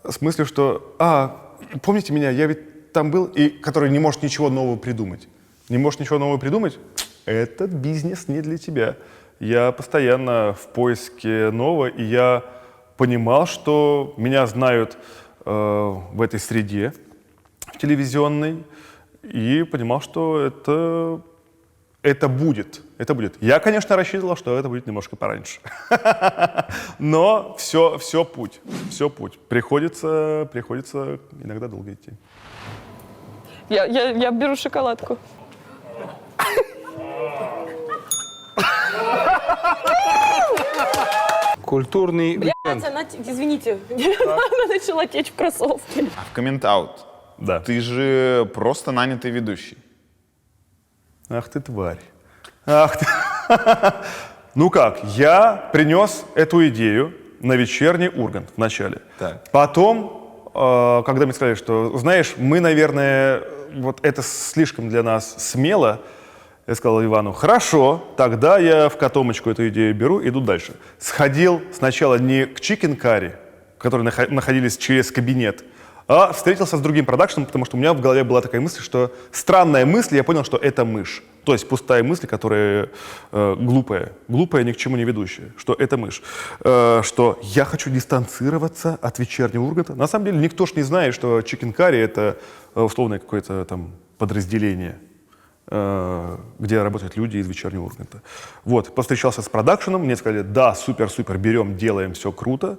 с мыслью, что, помните меня, я ведь там был, и который не может ничего нового придумать. Не может ничего нового придумать? Этот бизнес не для тебя. Я постоянно в поиске нового, и я понимал, что меня знают в этой среде, в телевизионной, и понимал, что это будет. Я, конечно, рассчитывал, что это будет немножко пораньше. Но все путь. Приходится иногда долго идти. Я беру шоколадку. Культурный Блядь, извините, начала течь в кроссовке. А в «Коммент-аут» да. Ты же просто нанятый ведущий. Ах ты тварь. Ну как, я принес эту идею на «Вечерний Ургант» вначале. Так. Потом, когда мне сказали, что, знаешь, мы, наверное, вот это слишком для нас смело, я сказал Ивану, хорошо, тогда я в котомочку эту идею беру, иду дальше. Сходил сначала не к Chicken Curry, которые находились через кабинет, а встретился с другим продакшеном, потому что у меня в голове была такая мысль, что странная мысль, я понял, что это мышь. То есть пустая мысль, которая глупая, ни к чему не ведущая, что это мышь. Что я хочу дистанцироваться от «Вечернего Урганта». На самом деле никто ж не знает, что Chicken Curry — это условное какое-то там подразделение, где работают люди из «Вечернего Урганта». Вот, повстречался с продакшеном, мне сказали, да, супер, берем, делаем, все круто.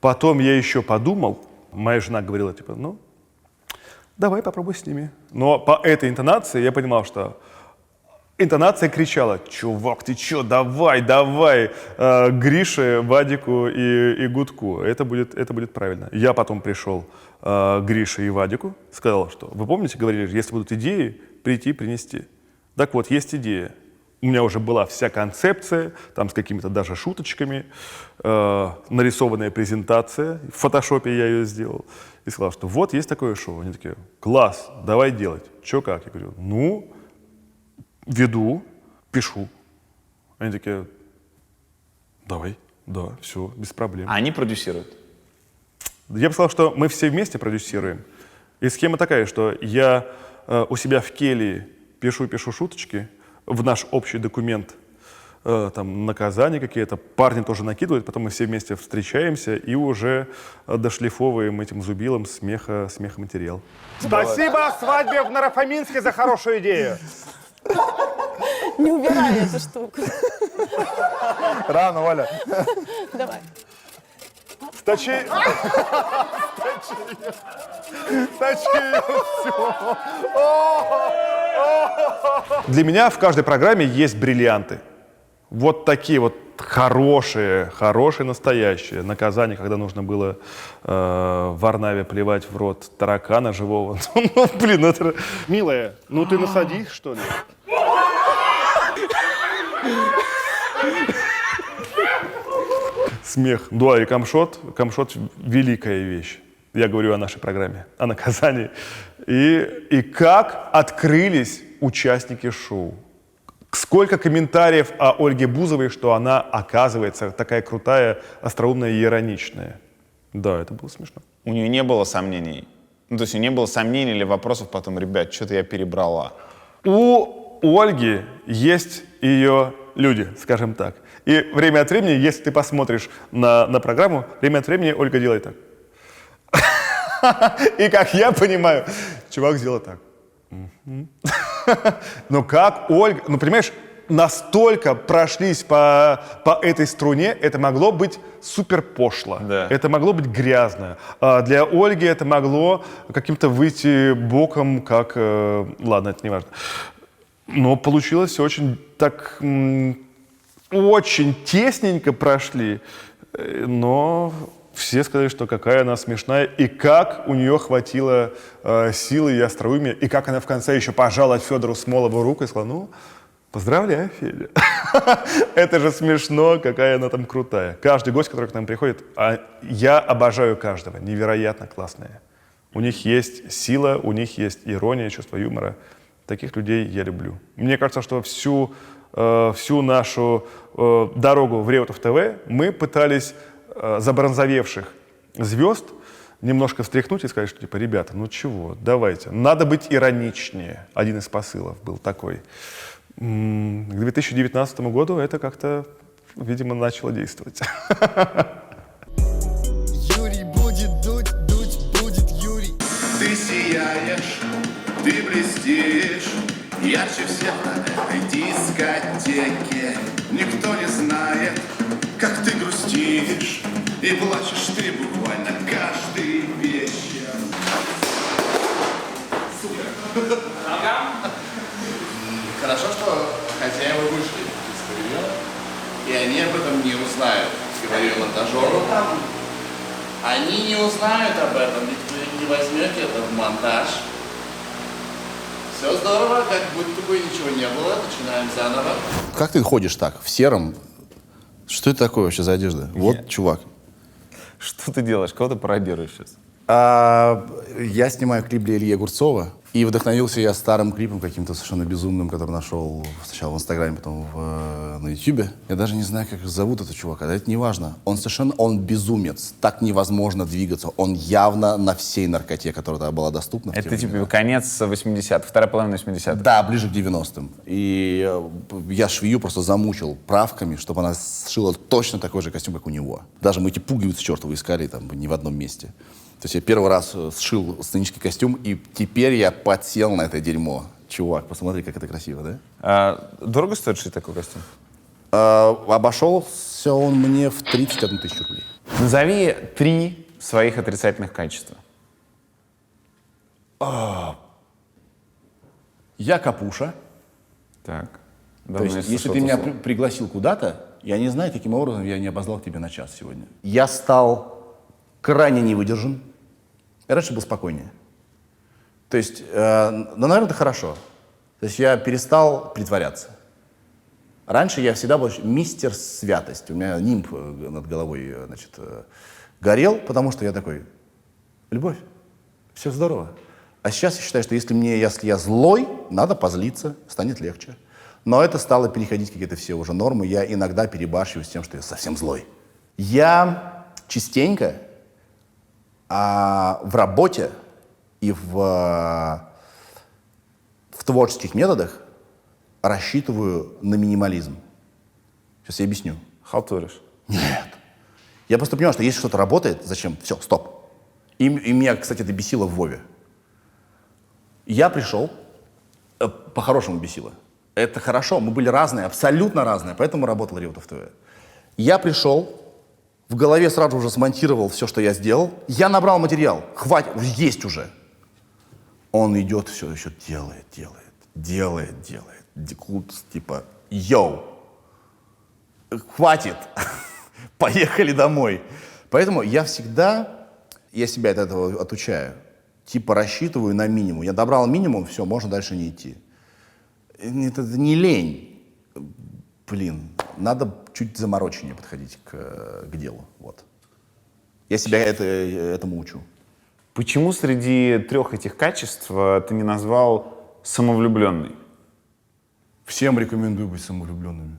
Потом я еще подумал, моя жена говорила, типа, ну, давай попробуй с ними. Но по этой интонации я понимал, что интонация кричала: чувак, ты че, давай, давай, Грише, Вадику и Гудку. Это будет правильно. Я потом пришел к Грише и Вадику, сказал, что вы помните, говорили, если будут идеи, прийти, принести. Так вот, есть идея. У меня уже была вся концепция, там с какими-то даже шуточками, нарисованная презентация. В фотошопе я ее сделал. И сказал, что вот есть такое шоу. Они такие: класс, давай делать. Че как? Я говорю, ну, веду, пишу. Они такие: давай, да, все, без проблем. А они продюсируют? Я бы сказал, что мы все вместе продюсируем. И схема такая, что я у себя в келье пишу шуточки в наш общий документ, там наказания какие-то, парни тоже накидывают, потом мы все вместе встречаемся и уже дошлифовываем этим зубилом смехоматериал. Спасибо свадьбе в Нарафаминске за хорошую идею. Не убирай эту штуку. Рано, Оля. Давай. Сточи. Для меня в каждой программе есть бриллианты. Вот такие вот хорошие, настоящие. Наказание, когда нужно было в Варнаве плевать в рот таракана живого. Ну, блин, это... Милая, ну ты насадишь, что ли? Смех. Да, и камшот. Камшот — великая вещь. Я говорю о нашей программе, о наказании. И как открылись участники шоу. Сколько комментариев о Ольге Бузовой, что она, оказывается, такая крутая, остроумная и ироничная. Да, это было смешно. У нее не было сомнений? Ну, то есть у нее не было сомнений или вопросов потом: ребят, что-то я перебрала? У Ольги есть ее люди, скажем так. И время от времени, если ты посмотришь на программу, время от времени Ольга делает так. И как я понимаю, чувак сделал так. Но как Ольга, ну понимаешь, настолько прошлись по этой струне, это могло быть супер пошло, да. Это могло быть грязно. А для Ольги это могло каким-то выйти боком, как, ладно, это не важно. Но получилось очень так, очень тесненько прошли, но все сказали, что какая она смешная, и как у нее хватило силы и остроумия, и как она в конце еще пожала Федору Смолову руку и сказала: ну, поздравляю, Федя. Это же смешно, какая она там крутая. Каждый гость, который к нам приходит, я обожаю каждого, невероятно классные. У них есть сила, у них есть ирония, чувство юмора. Таких людей я люблю. Мне кажется, что всю нашу дорогу в Реутов ТВ мы пытались забронзовевших звезд немножко встряхнуть и сказать, что типа: ребята, ну чего, давайте, надо быть ироничнее. Один из посылов был такой. К 2019 году это как-то, видимо, начало действовать. Юрий будет дуть, дуть будет Юрий. Ты сияешь, ты блестишь, ярче всех на этой дискотеке. Никто не знает, как ты грустишь, и плачешь ты буквально каждый вечер. Супер. Хорошо, что хозяева вышли из павильона, и они об этом не узнают, говорю я монтажеру. Они не узнают об этом, ведь вы не возьмете это в монтаж. Все здорово, как будто бы ничего не было, начинаем заново. Как ты ходишь так, в сером? Что это такое вообще за одежда? Вот, чувак. Что ты делаешь? Кого ты пародируешь сейчас? Я снимаю клип для Ильи Огурцова. И вдохновился я старым клипом каким-то совершенно безумным, который нашел сначала в Инстаграме, потом на Ютубе. Я даже не знаю, как зовут этого чувака. Да это не важно. Он безумец. Так невозможно двигаться. Он явно на всей наркоте, которая тогда была доступна. Это типа конец 80-х, вторая половина 80-х. Да, ближе к 90-м. И я швею просто замучил правками, чтобы она сшила точно такой же костюм, как у него. Даже мы эти пуговицы чертовы искали там не в одном месте. То есть я первый раз сшил сценический костюм, и теперь я подсел на это дерьмо. Чувак, посмотри, как это красиво, да? Дорого стоит шить такой костюм? Обошелся он мне в 31 тысячу рублей. Назови 3 своих отрицательных качества. Я капуша. Так. То есть, если ты меня пригласил куда-то, я не знаю, каким образом я не опоздал к тебе на час сегодня. Я стал крайне невыдержан. Я раньше был спокойнее. То есть, наверное, это хорошо. То есть я перестал притворяться. Раньше я всегда был мистер святость. У меня нимб над головой, значит, горел, потому что я такой: любовь, все здорово. А сейчас я считаю, что если я злой, надо позлиться, станет легче. Но это стало переходить какие-то все уже нормы. Я иногда перебарщиваю с тем, что я совсем злой. Я частенько в работе и в творческих методах рассчитываю на минимализм. Сейчас я объясню. Халтуришь? Нет. Я просто понимаю, что если что-то работает, зачем? Все, стоп. И меня, кстати, это бесило в Вове. Я пришел, по-хорошему бесило. Это хорошо, мы были разные, абсолютно разные, поэтому работал Реутов ТВ. Я пришел, в голове сразу уже смонтировал все, что я сделал. Я набрал материал, хватит, есть уже. Он идет, все еще делает. Типа, йоу, хватит, поехали домой. Поэтому я всегда, я себя от этого отучаю. Типа рассчитываю на минимум. Я добрал минимум, все, можно дальше не идти. Это не лень. Блин, надо чуть замороченнее подходить к делу. Вот. Я себя этому учу. Почему среди 3 этих качеств ты не назвал самовлюбленный? Всем рекомендую быть самовлюбленными.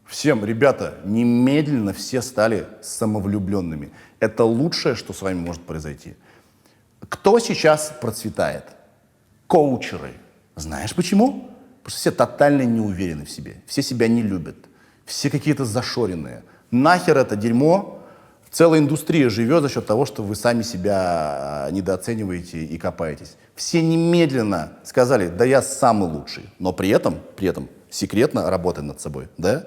Всем, ребята, немедленно все стали самовлюбленными. Это лучшее, что с вами может произойти. Кто сейчас процветает? Коучеры. Знаешь почему? Потому что все тотально не уверены в себе. Все себя не любят. Все какие-то зашоренные. Нахер это дерьмо? Целая индустрия живет за счет того, что вы сами себя недооцениваете и копаетесь. Все немедленно сказали: да я самый лучший. Но при этом секретно работая над собой. Да?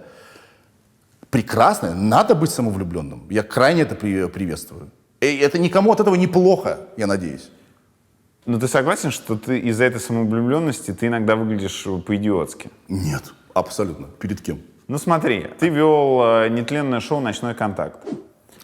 Прекрасно. Надо быть самовлюбленным. Я крайне это приветствую. И это никому от этого неплохо, я надеюсь. Но ты согласен, что ты из-за этой самовлюбленности ты иногда выглядишь по-идиотски? Нет, абсолютно. Перед кем? Ну смотри, ты вел нетленное шоу «Ночной контакт».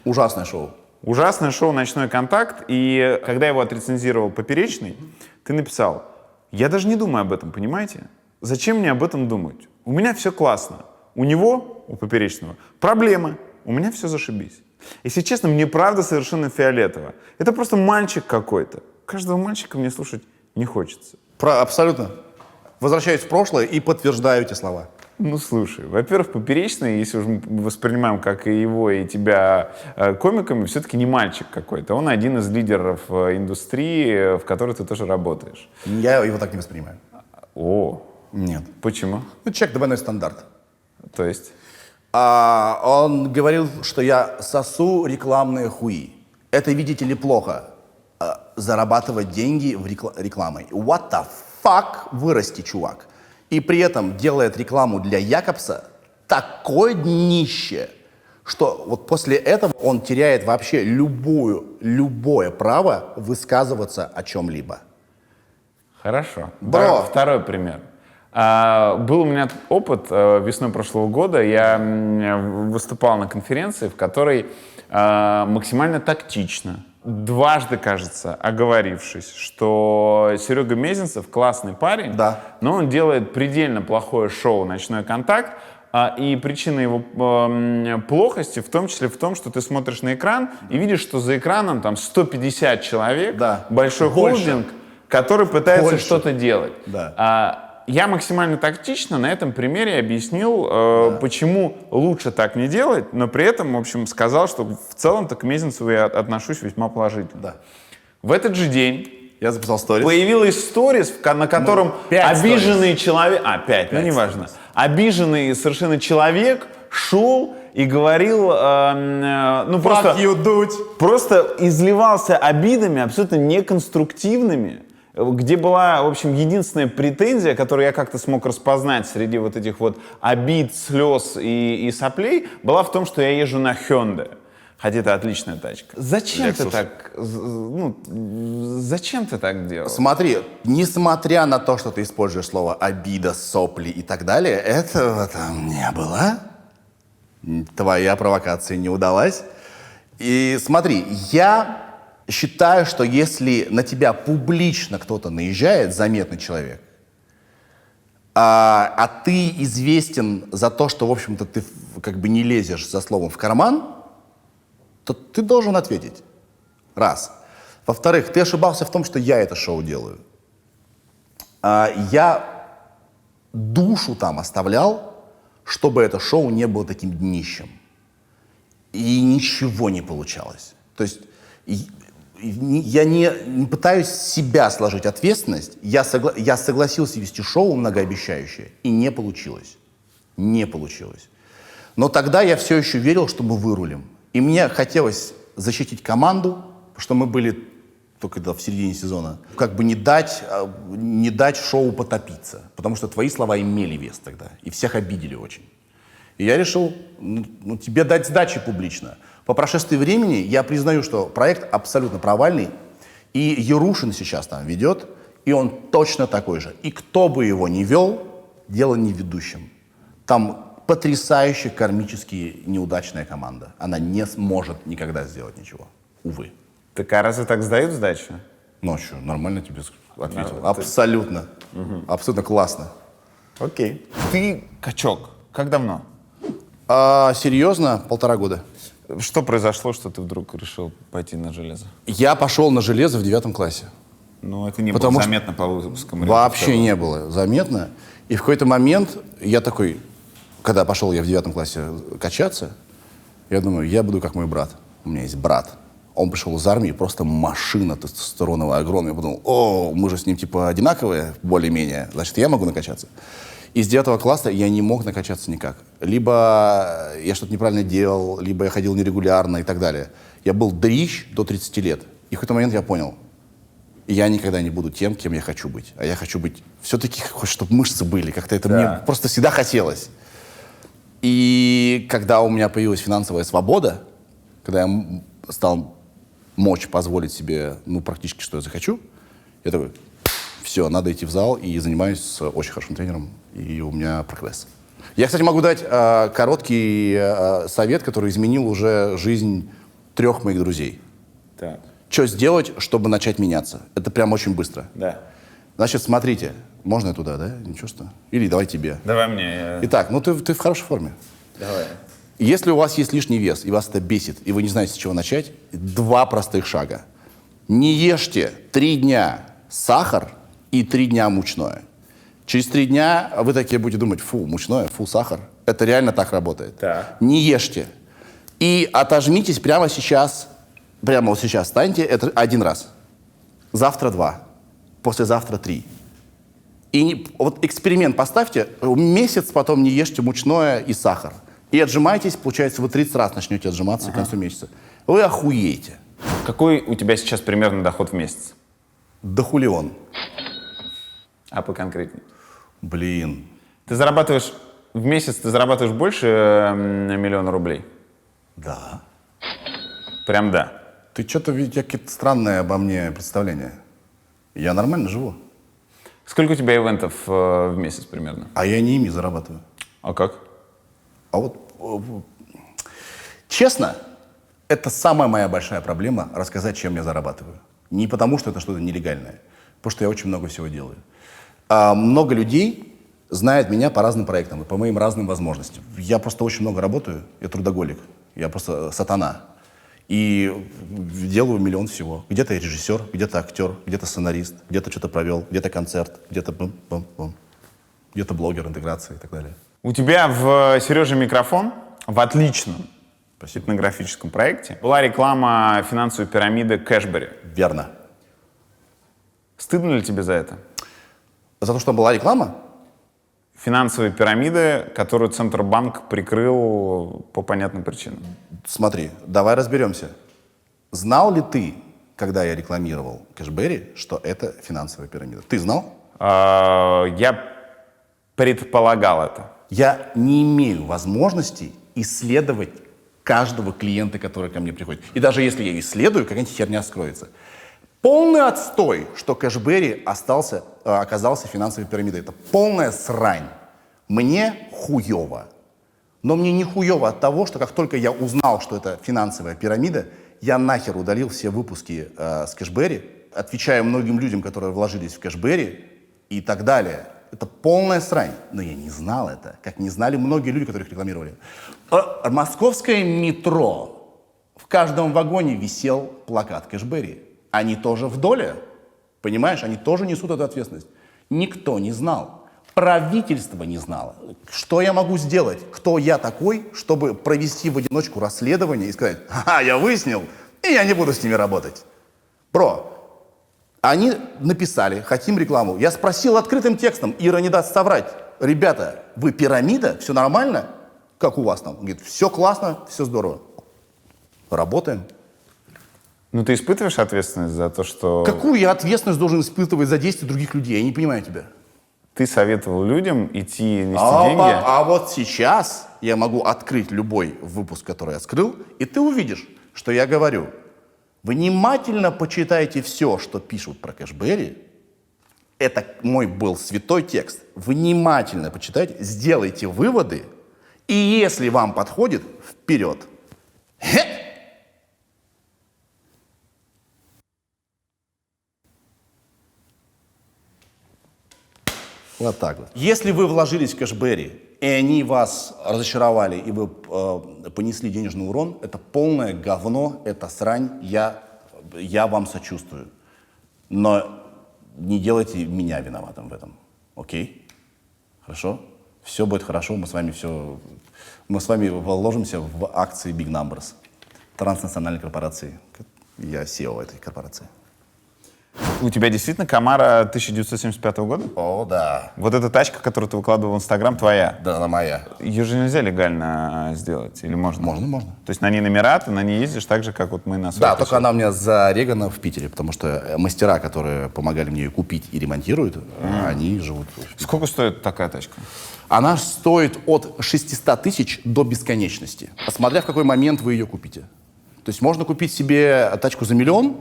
Ужасное шоу. Ужасное шоу «Ночной контакт», и когда его отрецензировал Поперечный, ты написал: я даже не думаю об этом, понимаете? Зачем мне об этом думать? У меня все классно. У него, у Поперечного, проблемы. У меня все зашибись. Если честно, мне правда совершенно фиолетово. Это просто мальчик какой-то. Каждого мальчика мне слушать не хочется. Абсолютно. Возвращаюсь в прошлое и подтверждаю эти слова. Ну, слушай, во-первых, Поперечный, если уж мы воспринимаем, как и его, и тебя комиками, все-таки не мальчик какой-то. Он один из лидеров индустрии, в которой ты тоже работаешь. Я его так не воспринимаю. О. Нет. Почему? Ну, человек двойной стандарт. То есть? Он говорил, что я сосу рекламные хуи. Это, видите ли, плохо. Зарабатывать деньги рекламой. What the fuck? Вырасти, чувак. И при этом делает рекламу для Якобса такое днище, что вот после этого он теряет вообще любое право высказываться о чем-либо. Хорошо. Бро. Второй пример. Был у меня опыт весной прошлого года. Я выступал на конференции, в которой максимально тактично, дважды, кажется, оговорившись, что Серега Мезенцев классный парень, да, но он делает предельно плохое шоу «Ночной контакт», и причина его плохости в том числе в том, что ты смотришь на экран и видишь, что за экраном там 150 человек, да, большой холдинг, который пытается что-то делать. Да. Я максимально тактично на этом примере объяснил, почему лучше так не делать, но при этом, в общем, сказал, что в целом-то к Мезенцеву я отношусь весьма положительно. Да. В этот же день я записал сторис. Появилась сторис, на котором обиженный человек, неважно, обиженный совершенно человек шел и говорил, просто изливался обидами абсолютно неконструктивными, где была, в общем, единственная претензия, которую я как-то смог распознать среди вот этих вот обид, слез и соплей, была в том, что я езжу на Hyundai. Хотя это отличная тачка. Зачем ты Lexus. так, зачем ты так делал? Смотри, несмотря на то, что ты используешь слово обида, сопли и так далее, этого там не было. Твоя провокация не удалась. И смотри, я считаю, что если на тебя публично кто-то наезжает, заметный человек, а ты известен за то, что, в общем-то, ты как бы не лезешь за словом в карман, то ты должен ответить. Раз. Во-вторых, ты ошибался в том, что я это шоу делаю. Я душу там оставлял, чтобы это шоу не было таким днищем. И ничего не получалось. То есть я не пытаюсь с себя сложить ответственность. Я согласился вести шоу многообещающее, и не получилось. Не получилось. Но тогда я все еще верил, что мы вырулим. И мне хотелось защитить команду, потому что мы были только в середине сезона. Как бы не дать шоу потопиться. Потому что твои слова имели вес тогда. И всех обидели очень. И я решил тебе дать сдачи публично. По прошествии времени я признаю, что проект абсолютно провальный. И Ярушин сейчас там ведет. И он точно такой же. И кто бы его ни вел, дело не в ведущем. Там потрясающая кармически неудачная команда. Она не сможет никогда сделать ничего. Увы. Так а разве так сдают сдачу? Ну, что, нормально тебе ответил. Абсолютно. Абсолютно классно. Окей. Ты качок. Как давно? Серьезно, 1,5 года. Что произошло, что ты вдруг решил пойти на железо? Я пошел на железо в 9 классе. Ну, это не Потому было что заметно по выпускам. Вообще не было заметно. И в какой-то момент я такой, когда пошел я в 9 классе качаться, я думаю, я буду как мой брат. У меня есть брат. Он пришел из армии, просто машина тестостероновая огромная. Я подумал, мы же с ним типа одинаковые, более-менее, значит, я могу накачаться. И с 9 класса я не мог накачаться никак. Либо я что-то неправильно делал, либо я ходил нерегулярно и так далее. Я был дрищ до 30 лет. И в какой-то момент я понял, я никогда не буду тем, кем я хочу быть. А я хочу быть все-таки, чтобы мышцы были. Как-то это мне просто всегда хотелось. И когда у меня появилась финансовая свобода, когда я стал мочь позволить себе, практически, что я захочу, я такой, все, надо идти в зал, и занимаюсь с очень хорошим тренером, и у меня прогресс. Я, кстати, могу дать короткий совет, который изменил уже жизнь 3 моих друзей. Так. Что сделать, чтобы начать меняться? Это прям очень быстро. Да. Значит, смотрите, можно я туда, да? Ничего что? Или давай тебе. Давай мне. Итак, ты в хорошей форме. Давай. Если у вас есть лишний вес, и вас это бесит, и вы не знаете, с чего начать, 2 простых шага. Не ешьте 3 дня сахар и 3 дня мучное. Через 3 дня вы такие будете думать, фу, мучное, фу, сахар. Это реально так работает. Так. Не ешьте. И отожмитесь прямо сейчас, прямо вот сейчас встаньте, это 1 раз. Завтра 2. Послезавтра 3. И вот эксперимент поставьте, месяц потом не ешьте мучное и сахар. И отжимайтесь, получается, вы 30 раз начнете отжиматься к концу месяца. Вы охуеете. Какой у тебя сейчас примерно доход в месяц? Дохулион. А поконкретнее? Блин. Ты зарабатываешь в месяц, больше 1 миллиона рублей? Да. Прям да. Ты что-то, видишь, какие-то странные обо мне представления. Я нормально живу. Сколько у тебя ивентов в месяц примерно? А я не ими зарабатываю. А как? А вот, честно, это самая моя большая проблема — рассказать, чем я зарабатываю. Не потому, что это что-то нелегальное, потому что я очень много всего делаю. Много людей знает меня по разным проектам и по моим разным возможностям. Я просто очень много работаю, я трудоголик, я просто сатана. И делаю миллион всего. Где-то я режиссер, где-то актер, где-то сценарист, где-то что-то провел, где-то концерт, где-то где-то блогер, интеграция и так далее. У тебя в «Сереже микрофон» в отличном этнографическом проекте была реклама финансовой пирамиды Кэшбери. Верно. Стыдно ли тебе за это? За то, что была реклама? Финансовые пирамиды, которую Центробанк прикрыл по понятным причинам. Смотри, давай разберемся. Знал ли ты, когда я рекламировал Кэшбери, что это финансовая пирамида? Ты знал? Я предполагал это. Я не имею возможности исследовать каждого клиента, который ко мне приходит. И даже если я исследую, какая-нибудь херня скроется. Полный отстой, что Кэшбэри оказался финансовой пирамидой. Это полная срань. Мне хуево. Но мне не хуево от того, что как только я узнал, что это финансовая пирамида, я нахер удалил все выпуски с Кэшбэри, отвечая многим людям, которые вложились в Кэшбэри и так далее. Это полная срань. Но я не знал это, как не знали многие люди, которые их рекламировали. Московское метро. В каждом вагоне висел плакат Кэшбэри. Они тоже в доле. Понимаешь, они тоже несут эту ответственность. Никто не знал. Правительство не знало. Что я могу сделать? Кто я такой, чтобы провести в одиночку расследование и сказать: ага, я выяснил, и я не буду с ними работать. Они написали, хотим рекламу. Я спросил открытым текстом, Ира не даст соврать. Ребята, вы пирамида? Все нормально? Как у вас там? Он говорит, все классно, все здорово. Работаем. Ну, ты испытываешь ответственность за то, что... Какую я ответственность должен испытывать за действия других людей? Я не понимаю тебя. Ты советовал людям идти нести деньги? А вот сейчас я могу открыть любой выпуск, который я скрыл, и ты увидишь, что я говорю. Внимательно почитайте все, что пишут про Кэшбэри. Это мой был святой текст. Внимательно почитайте, сделайте выводы, и если вам подходит, вперед. Вот так вот. Если вы вложились в Кэшбэри, и они вас разочаровали, и вы понесли денежный урон, это полное говно, это срань, я вам сочувствую. Но не делайте меня виноватым в этом. Окей? Хорошо? Все будет хорошо, мы с вами вложимся в акции Big Numbers, транснациональной корпорации. Я CEO этой корпорации. У тебя действительно Камара 1975 года? О, да. Вот эта тачка, которую ты выкладывал в Инстаграм, твоя? Да, она моя. Ее же нельзя легально сделать, или можно? Можно. То есть на ней номера, ты на ней ездишь так же, как вот мы на своей Да, тачке? только она у меня зарегана в Питере, потому что мастера, которые помогали мне ее купить и ремонтируют, они живут в Питере. Сколько стоит такая тачка? Она стоит от 600 тысяч до бесконечности, смотря в какой момент вы ее купите. То есть можно купить себе тачку за 1 миллион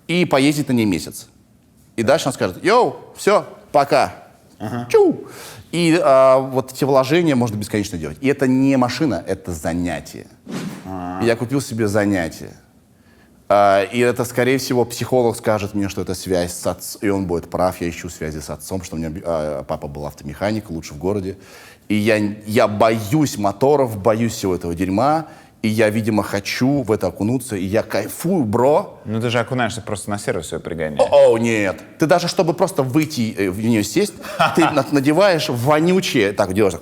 и поездить на ней месяц. И дальше он скажет: йоу, все, пока. Чу. И вот эти вложения можно бесконечно делать. И это не машина, это занятие. Я купил себе занятие. И это, скорее всего, психолог скажет мне, что это связь с отцом. И он будет прав, я ищу связи с отцом, что у меня папа был автомеханик, лучше в городе. И я боюсь моторов, боюсь всего этого дерьма. И я, видимо, хочу в это окунуться, и я кайфую, бро. Ну ты же окунаешься просто на сервис ее пригоняешь. О, нет. Ты даже, чтобы просто выйти в нее сесть, ты надеваешь вонючее, так, делаешь,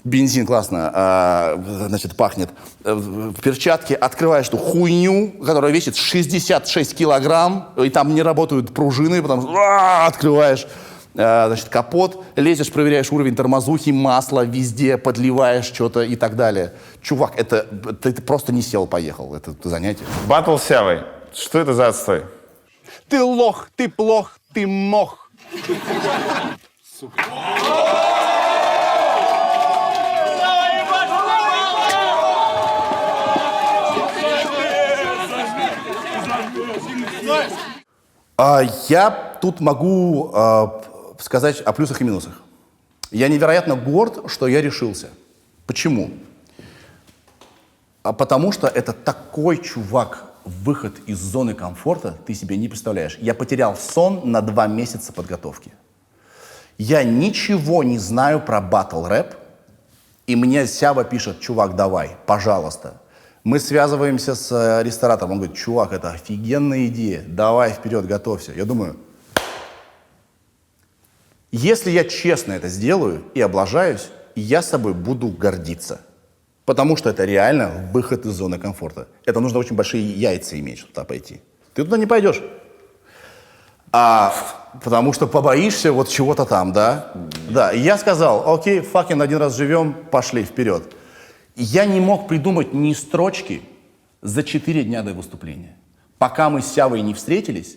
бензин классно, значит, пахнет, в перчатке открываешь эту хуйню, которая весит 66 килограмм, и там не работают пружины, потом открываешь, значит, капот, лезешь, проверяешь уровень тормозухи, масла везде, подливаешь что-то и так далее. Чувак, ты просто не сел, поехал. Это занятие. Баттл с Сявой. Что это за отстой? Ты лох, ты плох, ты мох. Я тут могу сказать о плюсах и минусах. Я невероятно горд, что я решился. Почему? Потому что это такой, чувак, выход из зоны комфорта, ты себе не представляешь. Я потерял сон на 2 месяца подготовки. Я ничего не знаю про батл-рэп, и мне Сява пишет: чувак, давай, пожалуйста. Мы связываемся с ресторатором, он говорит: чувак, это офигенная идея, давай вперед, готовься. Я думаю, если я честно это сделаю и облажаюсь, я собой буду гордиться. Потому что это реально выход из зоны комфорта. Это нужно очень большие яйца иметь, чтобы туда пойти. Ты туда не пойдешь. Потому что побоишься вот чего-то там, да? Да, и я сказал: окей, факин, 1 раз живем, пошли вперед. Я не мог придумать ни строчки за 4 дня до выступления. Пока мы с Сявой не встретились,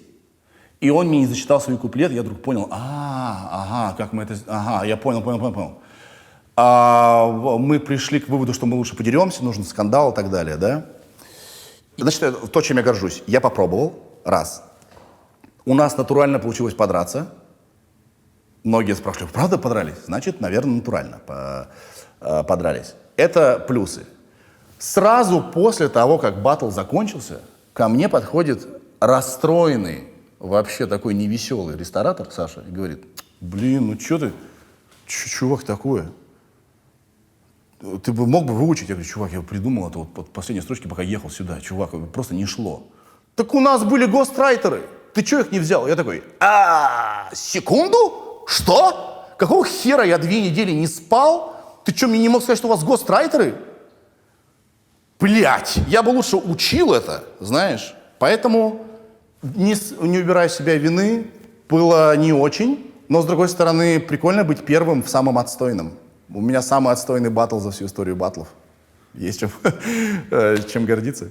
и он мне не зачитал свой куплет, я вдруг понял: ага, как мы это... Ага, я понял. Мы пришли к выводу, что мы лучше подеремся, нужен скандал и так далее, да? Значит, то, чем я горжусь. Я попробовал, раз. У нас натурально получилось подраться. Многие спрашивают, правда подрались? Значит, наверное, натурально подрались. Это плюсы. Сразу после того, как баттл закончился, ко мне подходит расстроенный, вообще такой невеселый ресторатор Саша и говорит, блин, ну что ты, чувак, такое? Ты бы мог бы выучить? Я говорю, чувак, я придумал это вот под последней строчки, пока ехал сюда. Чувак, просто не шло. Так у нас были гострайтеры. Ты что их не взял? Я такой, секунду? Что? Какого хера я 2 недели не спал? Ты что, мне не мог сказать, что у вас гострайтеры? Блять, я бы лучше учил это, знаешь. Поэтому, не убирая с себя вины, было не очень. Но, с другой стороны, прикольно быть первым в самом отстойном. У меня самый отстойный баттл за всю историю баттлов. Есть чем гордиться.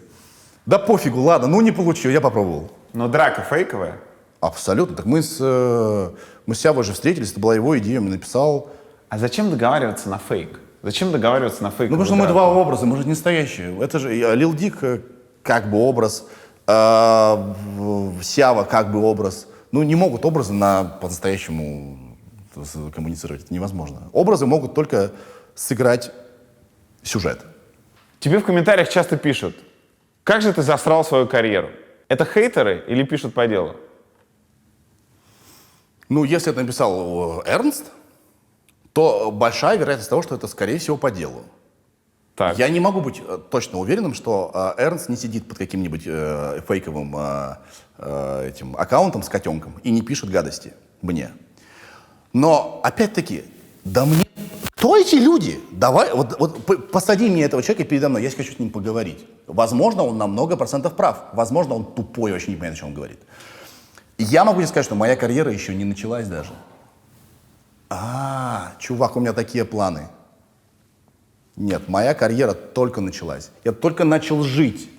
Да пофигу, ладно, ну не получил, я попробовал. Но драка фейковая? Абсолютно. Так мы с Сявой же встретились, это была его идея, он мне написал. А зачем договариваться на фейк? Зачем договариваться на фейк? Ну, потому что мы 2 образа, мы же не настоящие. Это же Lil Dick как бы образ, Сява как бы образ. Ну, не могут образы по-настоящему коммуницировать, это невозможно. Образы могут только сыграть сюжет. Тебе в комментариях часто пишут, как же ты засрал свою карьеру? Это хейтеры или пишут по делу? Ну, если это написал Эрнст, то большая вероятность того, что это, скорее всего, по делу. Так. Я не могу быть точно уверенным, что Эрнст не сидит под каким-нибудь фейковым этим аккаунтом с котенком и не пишет гадости мне. Но, опять-таки, да мне... Кто эти люди? Давай, вот посади мне этого человека передо мной, я хочу с ним поговорить. Возможно, он на много процентов прав. Возможно, он тупой, вообще не понимает, о чем он говорит. Я могу тебе сказать, что моя карьера еще не началась даже. Чувак, у меня такие планы. Нет, моя карьера только началась. Я только начал жить.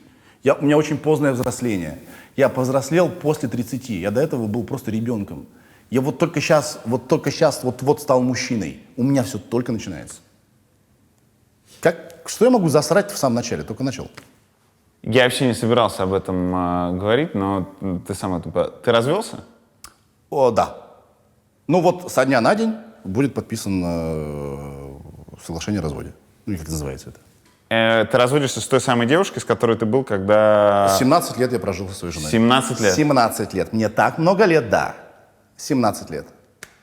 У меня очень поздное взросление. Я повзрослел после 30. Я до этого был просто ребенком. Я вот только сейчас стал мужчиной. У меня все только начинается. Что я могу засрать в самом начале? Только начал. Я вообще не собирался об этом говорить, но ты сам это... Ты развелся? Да. Ну вот со дня на день будет подписано соглашение о разводе. Ну, как называется это? Ты разводишься с той самой девушкой, с которой ты был, когда... 17 лет я прожил со своей женой. 17 лет? 17 лет. Мне так много лет, да. 17 лет.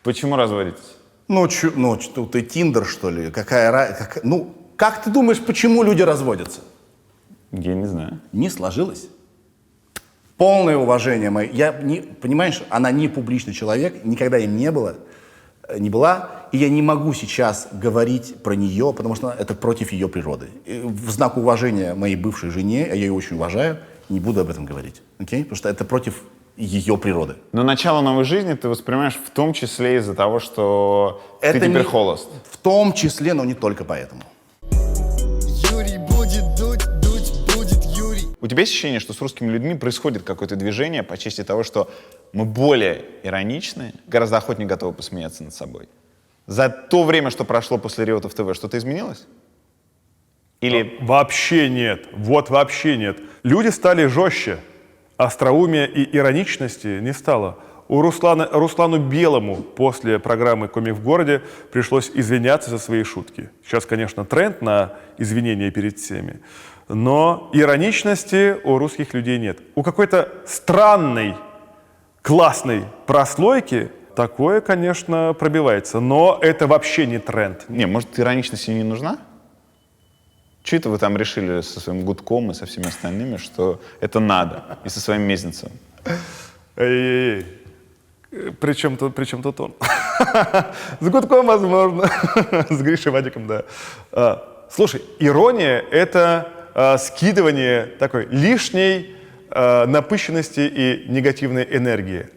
Почему разводитесь? Ты Тиндер, что ли? Как ты думаешь, почему люди разводятся? Я не знаю. Не сложилось. Полное уважение мое. Понимаешь, она не публичный человек, никогда им не была. И я не могу сейчас говорить про нее, потому что это против ее природы. И в знак уважения моей бывшей жене, я ее очень уважаю, не буду об этом говорить. Окей? Потому что это против ее природы. Но начало новой жизни ты воспринимаешь в том числе из-за того, что ты теперь холост. В том числе, но не только поэтому. Юрий будет дуть будет Юрий. У тебя есть ощущение, что с русскими людьми происходит какое-то движение по части того, что мы более ироничны, гораздо охотнее готовы посмеяться над собой? За то время, что прошло после Реутов ТВ, что-то изменилось? Или... Вообще нет. Вот вообще нет. Люди стали жестче. Остроумия и ироничности не стало. Руслану Белому после программы «Комик в городе» пришлось извиняться за свои шутки. Сейчас, конечно, тренд на извинения перед всеми, но ироничности у русских людей нет. У какой-то странной, классной прослойки такое, конечно, пробивается, но это вообще не тренд. Не, может, ироничность ей не нужна? Что это вы там решили со своим Гудком и со всеми остальными, что это надо, и со своим Мезенцем? Эй-эй-эй, при чем тут он? С Гудком, возможно, с Гришей Вадиком, да. Слушай, ирония — это скидывание такой лишней напыщенности и негативной энергии.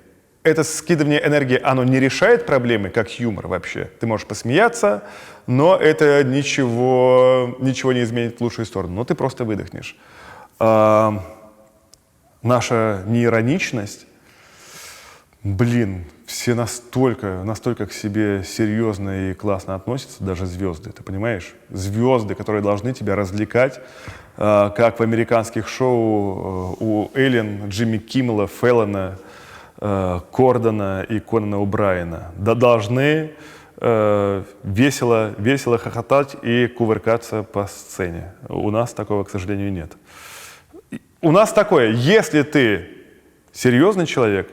Это скидывание энергии, оно не решает проблемы, как юмор вообще. Ты можешь посмеяться, но это ничего не изменит в лучшую сторону. Но ты просто выдохнешь. Наша неироничность, все настолько к себе серьезно и классно относятся, даже звезды, ты понимаешь? Звезды, которые должны тебя развлекать, как в американских шоу у Эллен, Джимми Киммела, Феллона, Кордона и Конана О'Брайена. Да должны весело хохотать и кувыркаться по сцене. У нас такого, к сожалению, нет. У нас такое, если ты серьезный человек,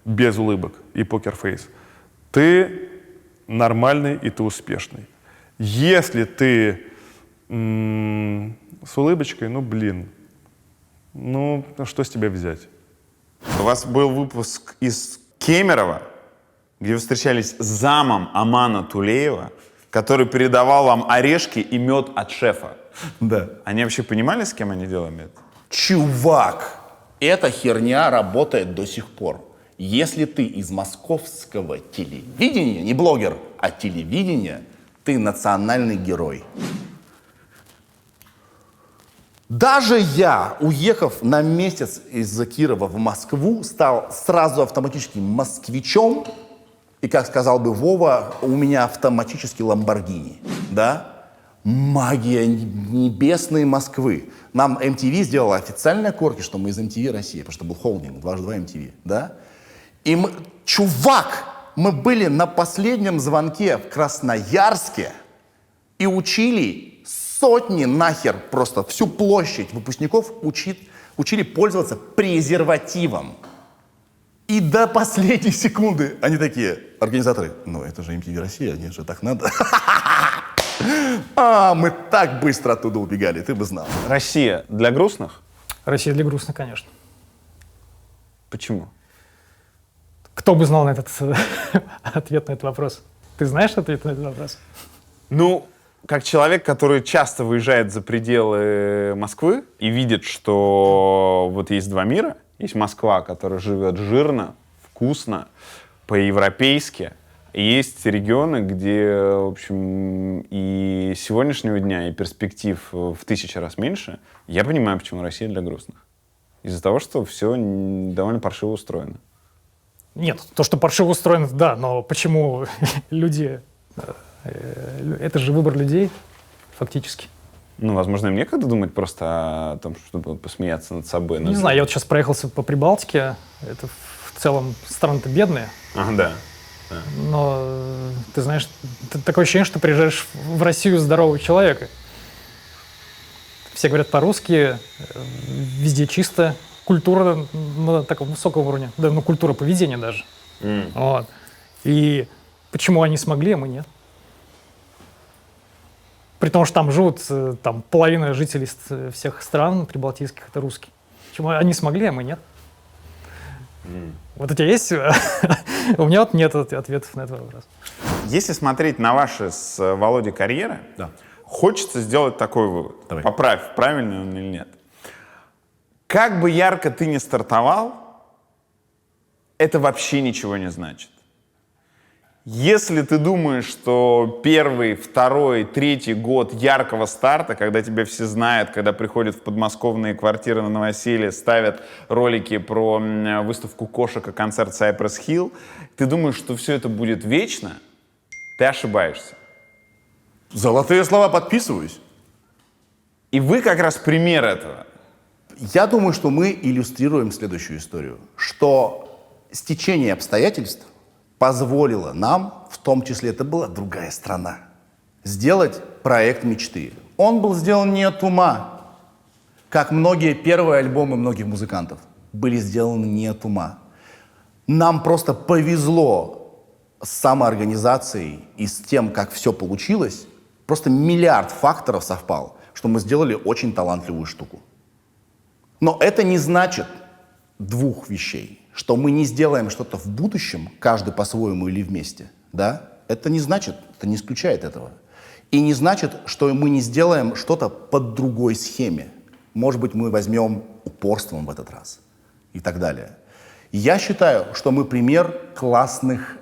без улыбок и покерфейс, ты нормальный и ты успешный. Если ты с улыбочкой, что с тебя взять? У вас был выпуск из Кемерово, где вы встречались с замом Амана Тулеева, который передавал вам орешки и мед от шефа. Да. Они вообще понимали, с кем они делали это? Чувак, эта херня работает до сих пор. Если ты из московского телевидения, не блогер, а телевидения, ты национальный герой. Даже я, уехав на месяц из Кирова в Москву, стал сразу автоматически москвичом. И, как сказал бы Вова, у меня автоматически Ламборгини. Да? Магия небесной Москвы. Нам MTV сделала официальные корки, что мы из MTV Россия, потому что был холдинг, 2X2 MTV. Да? И мы, чувак, мы были на последнем звонке в Красноярске и учили сотни нахер, просто всю площадь выпускников учили пользоваться презервативом. И до последней секунды они такие, организаторы, это же MTV Россия, нет же, так надо. Мы так быстро оттуда убегали, ты бы знал. Россия для грустных? Россия для грустных, конечно. Почему? Кто бы знал на этот ответ на этот вопрос? Ты знаешь ответ на этот вопрос? Как человек, который часто выезжает за пределы Москвы и видит, что вот есть два мира. Есть Москва, которая живет жирно, вкусно, по-европейски. И есть регионы, где, в общем, и сегодняшнего дня, и перспектив в 1000 раз меньше. Я понимаю, почему Россия для грустных. Из-за того, что все довольно паршиво устроено. Нет, то, что паршиво устроено, да, но почему люди... Это же выбор людей, фактически. Возможно, им некогда думать просто о том, чтобы посмеяться над собой. Не знаю, я вот сейчас проехался по Прибалтике. Это в целом страны-то бедные. Да. Но ты знаешь, такое ощущение, что приезжаешь в Россию здорового человека. Все говорят по-русски, везде чисто. Культура на таком высоком уровне. Да, культура поведения даже. Вот. И почему они смогли, а мы нет? При том, что там живут половина жителей всех стран прибалтийских, это русские. Почему они смогли, а мы нет? Вот у тебя есть? У меня вот нет ответов на этот вопрос. Если смотреть на ваши с Володей карьеры, хочется сделать такой вывод. Давай. Поправь, правильный он или нет. Как бы ярко ты ни стартовал, это вообще ничего не значит. Если ты думаешь, что первый, второй, третий год яркого старта, когда тебя все знают, когда приходят в подмосковные квартиры на новоселье, ставят ролики про выставку кошек и концерт Cypress Hill, ты думаешь, что все это будет вечно, ты ошибаешься. Золотые слова, подписываюсь. И вы как раз пример этого. Я думаю, что мы иллюстрируем следующую историю, что стечение обстоятельств позволило нам, в том числе это была другая страна, сделать проект мечты. Он был сделан не от ума, как многие первые альбомы многих музыкантов были сделаны не от ума. Нам просто повезло с самоорганизацией и с тем, как все получилось. Просто миллиард факторов совпал, что мы сделали очень талантливую штуку. Но это не значит двух вещей. Что мы не сделаем что-то в будущем, каждый по-своему или вместе, да, это не значит, это не исключает этого. И не значит, что мы не сделаем что-то по другой схеме. Может быть, мы возьмем упорством в этот раз и так далее. Я считаю, что мы пример классных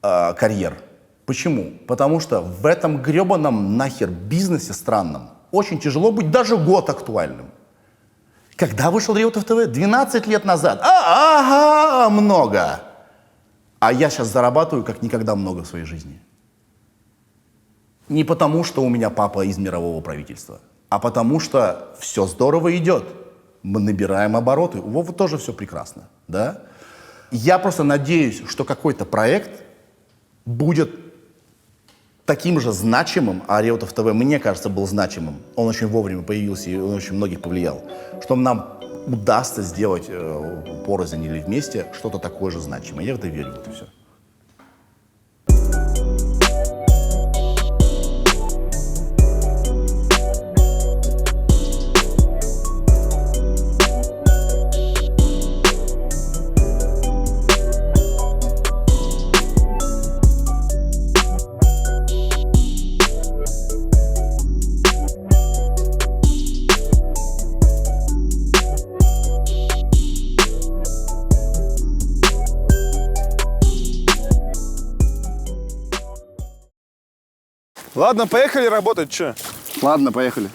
карьер. Почему? Потому что в этом гребаном нахер бизнесе странном очень тяжело быть даже год актуальным. Когда вышел Реутов ТВ? 12 лет назад. Много. А я сейчас зарабатываю как никогда много в своей жизни. Не потому, что у меня папа из мирового правительства, а потому что все здорово идет. Мы набираем обороты. У Вовы тоже все прекрасно, да? Я просто надеюсь, что какой-то проект будет таким же значимым, а Реутов ТВ, мне кажется, был значимым. Он очень вовремя появился и он очень многих повлиял. Что нам удастся сделать порознь или вместе что-то такое же значимое. Я в это верю, вот и все. Ладно, поехали работать, что? Ладно, поехали.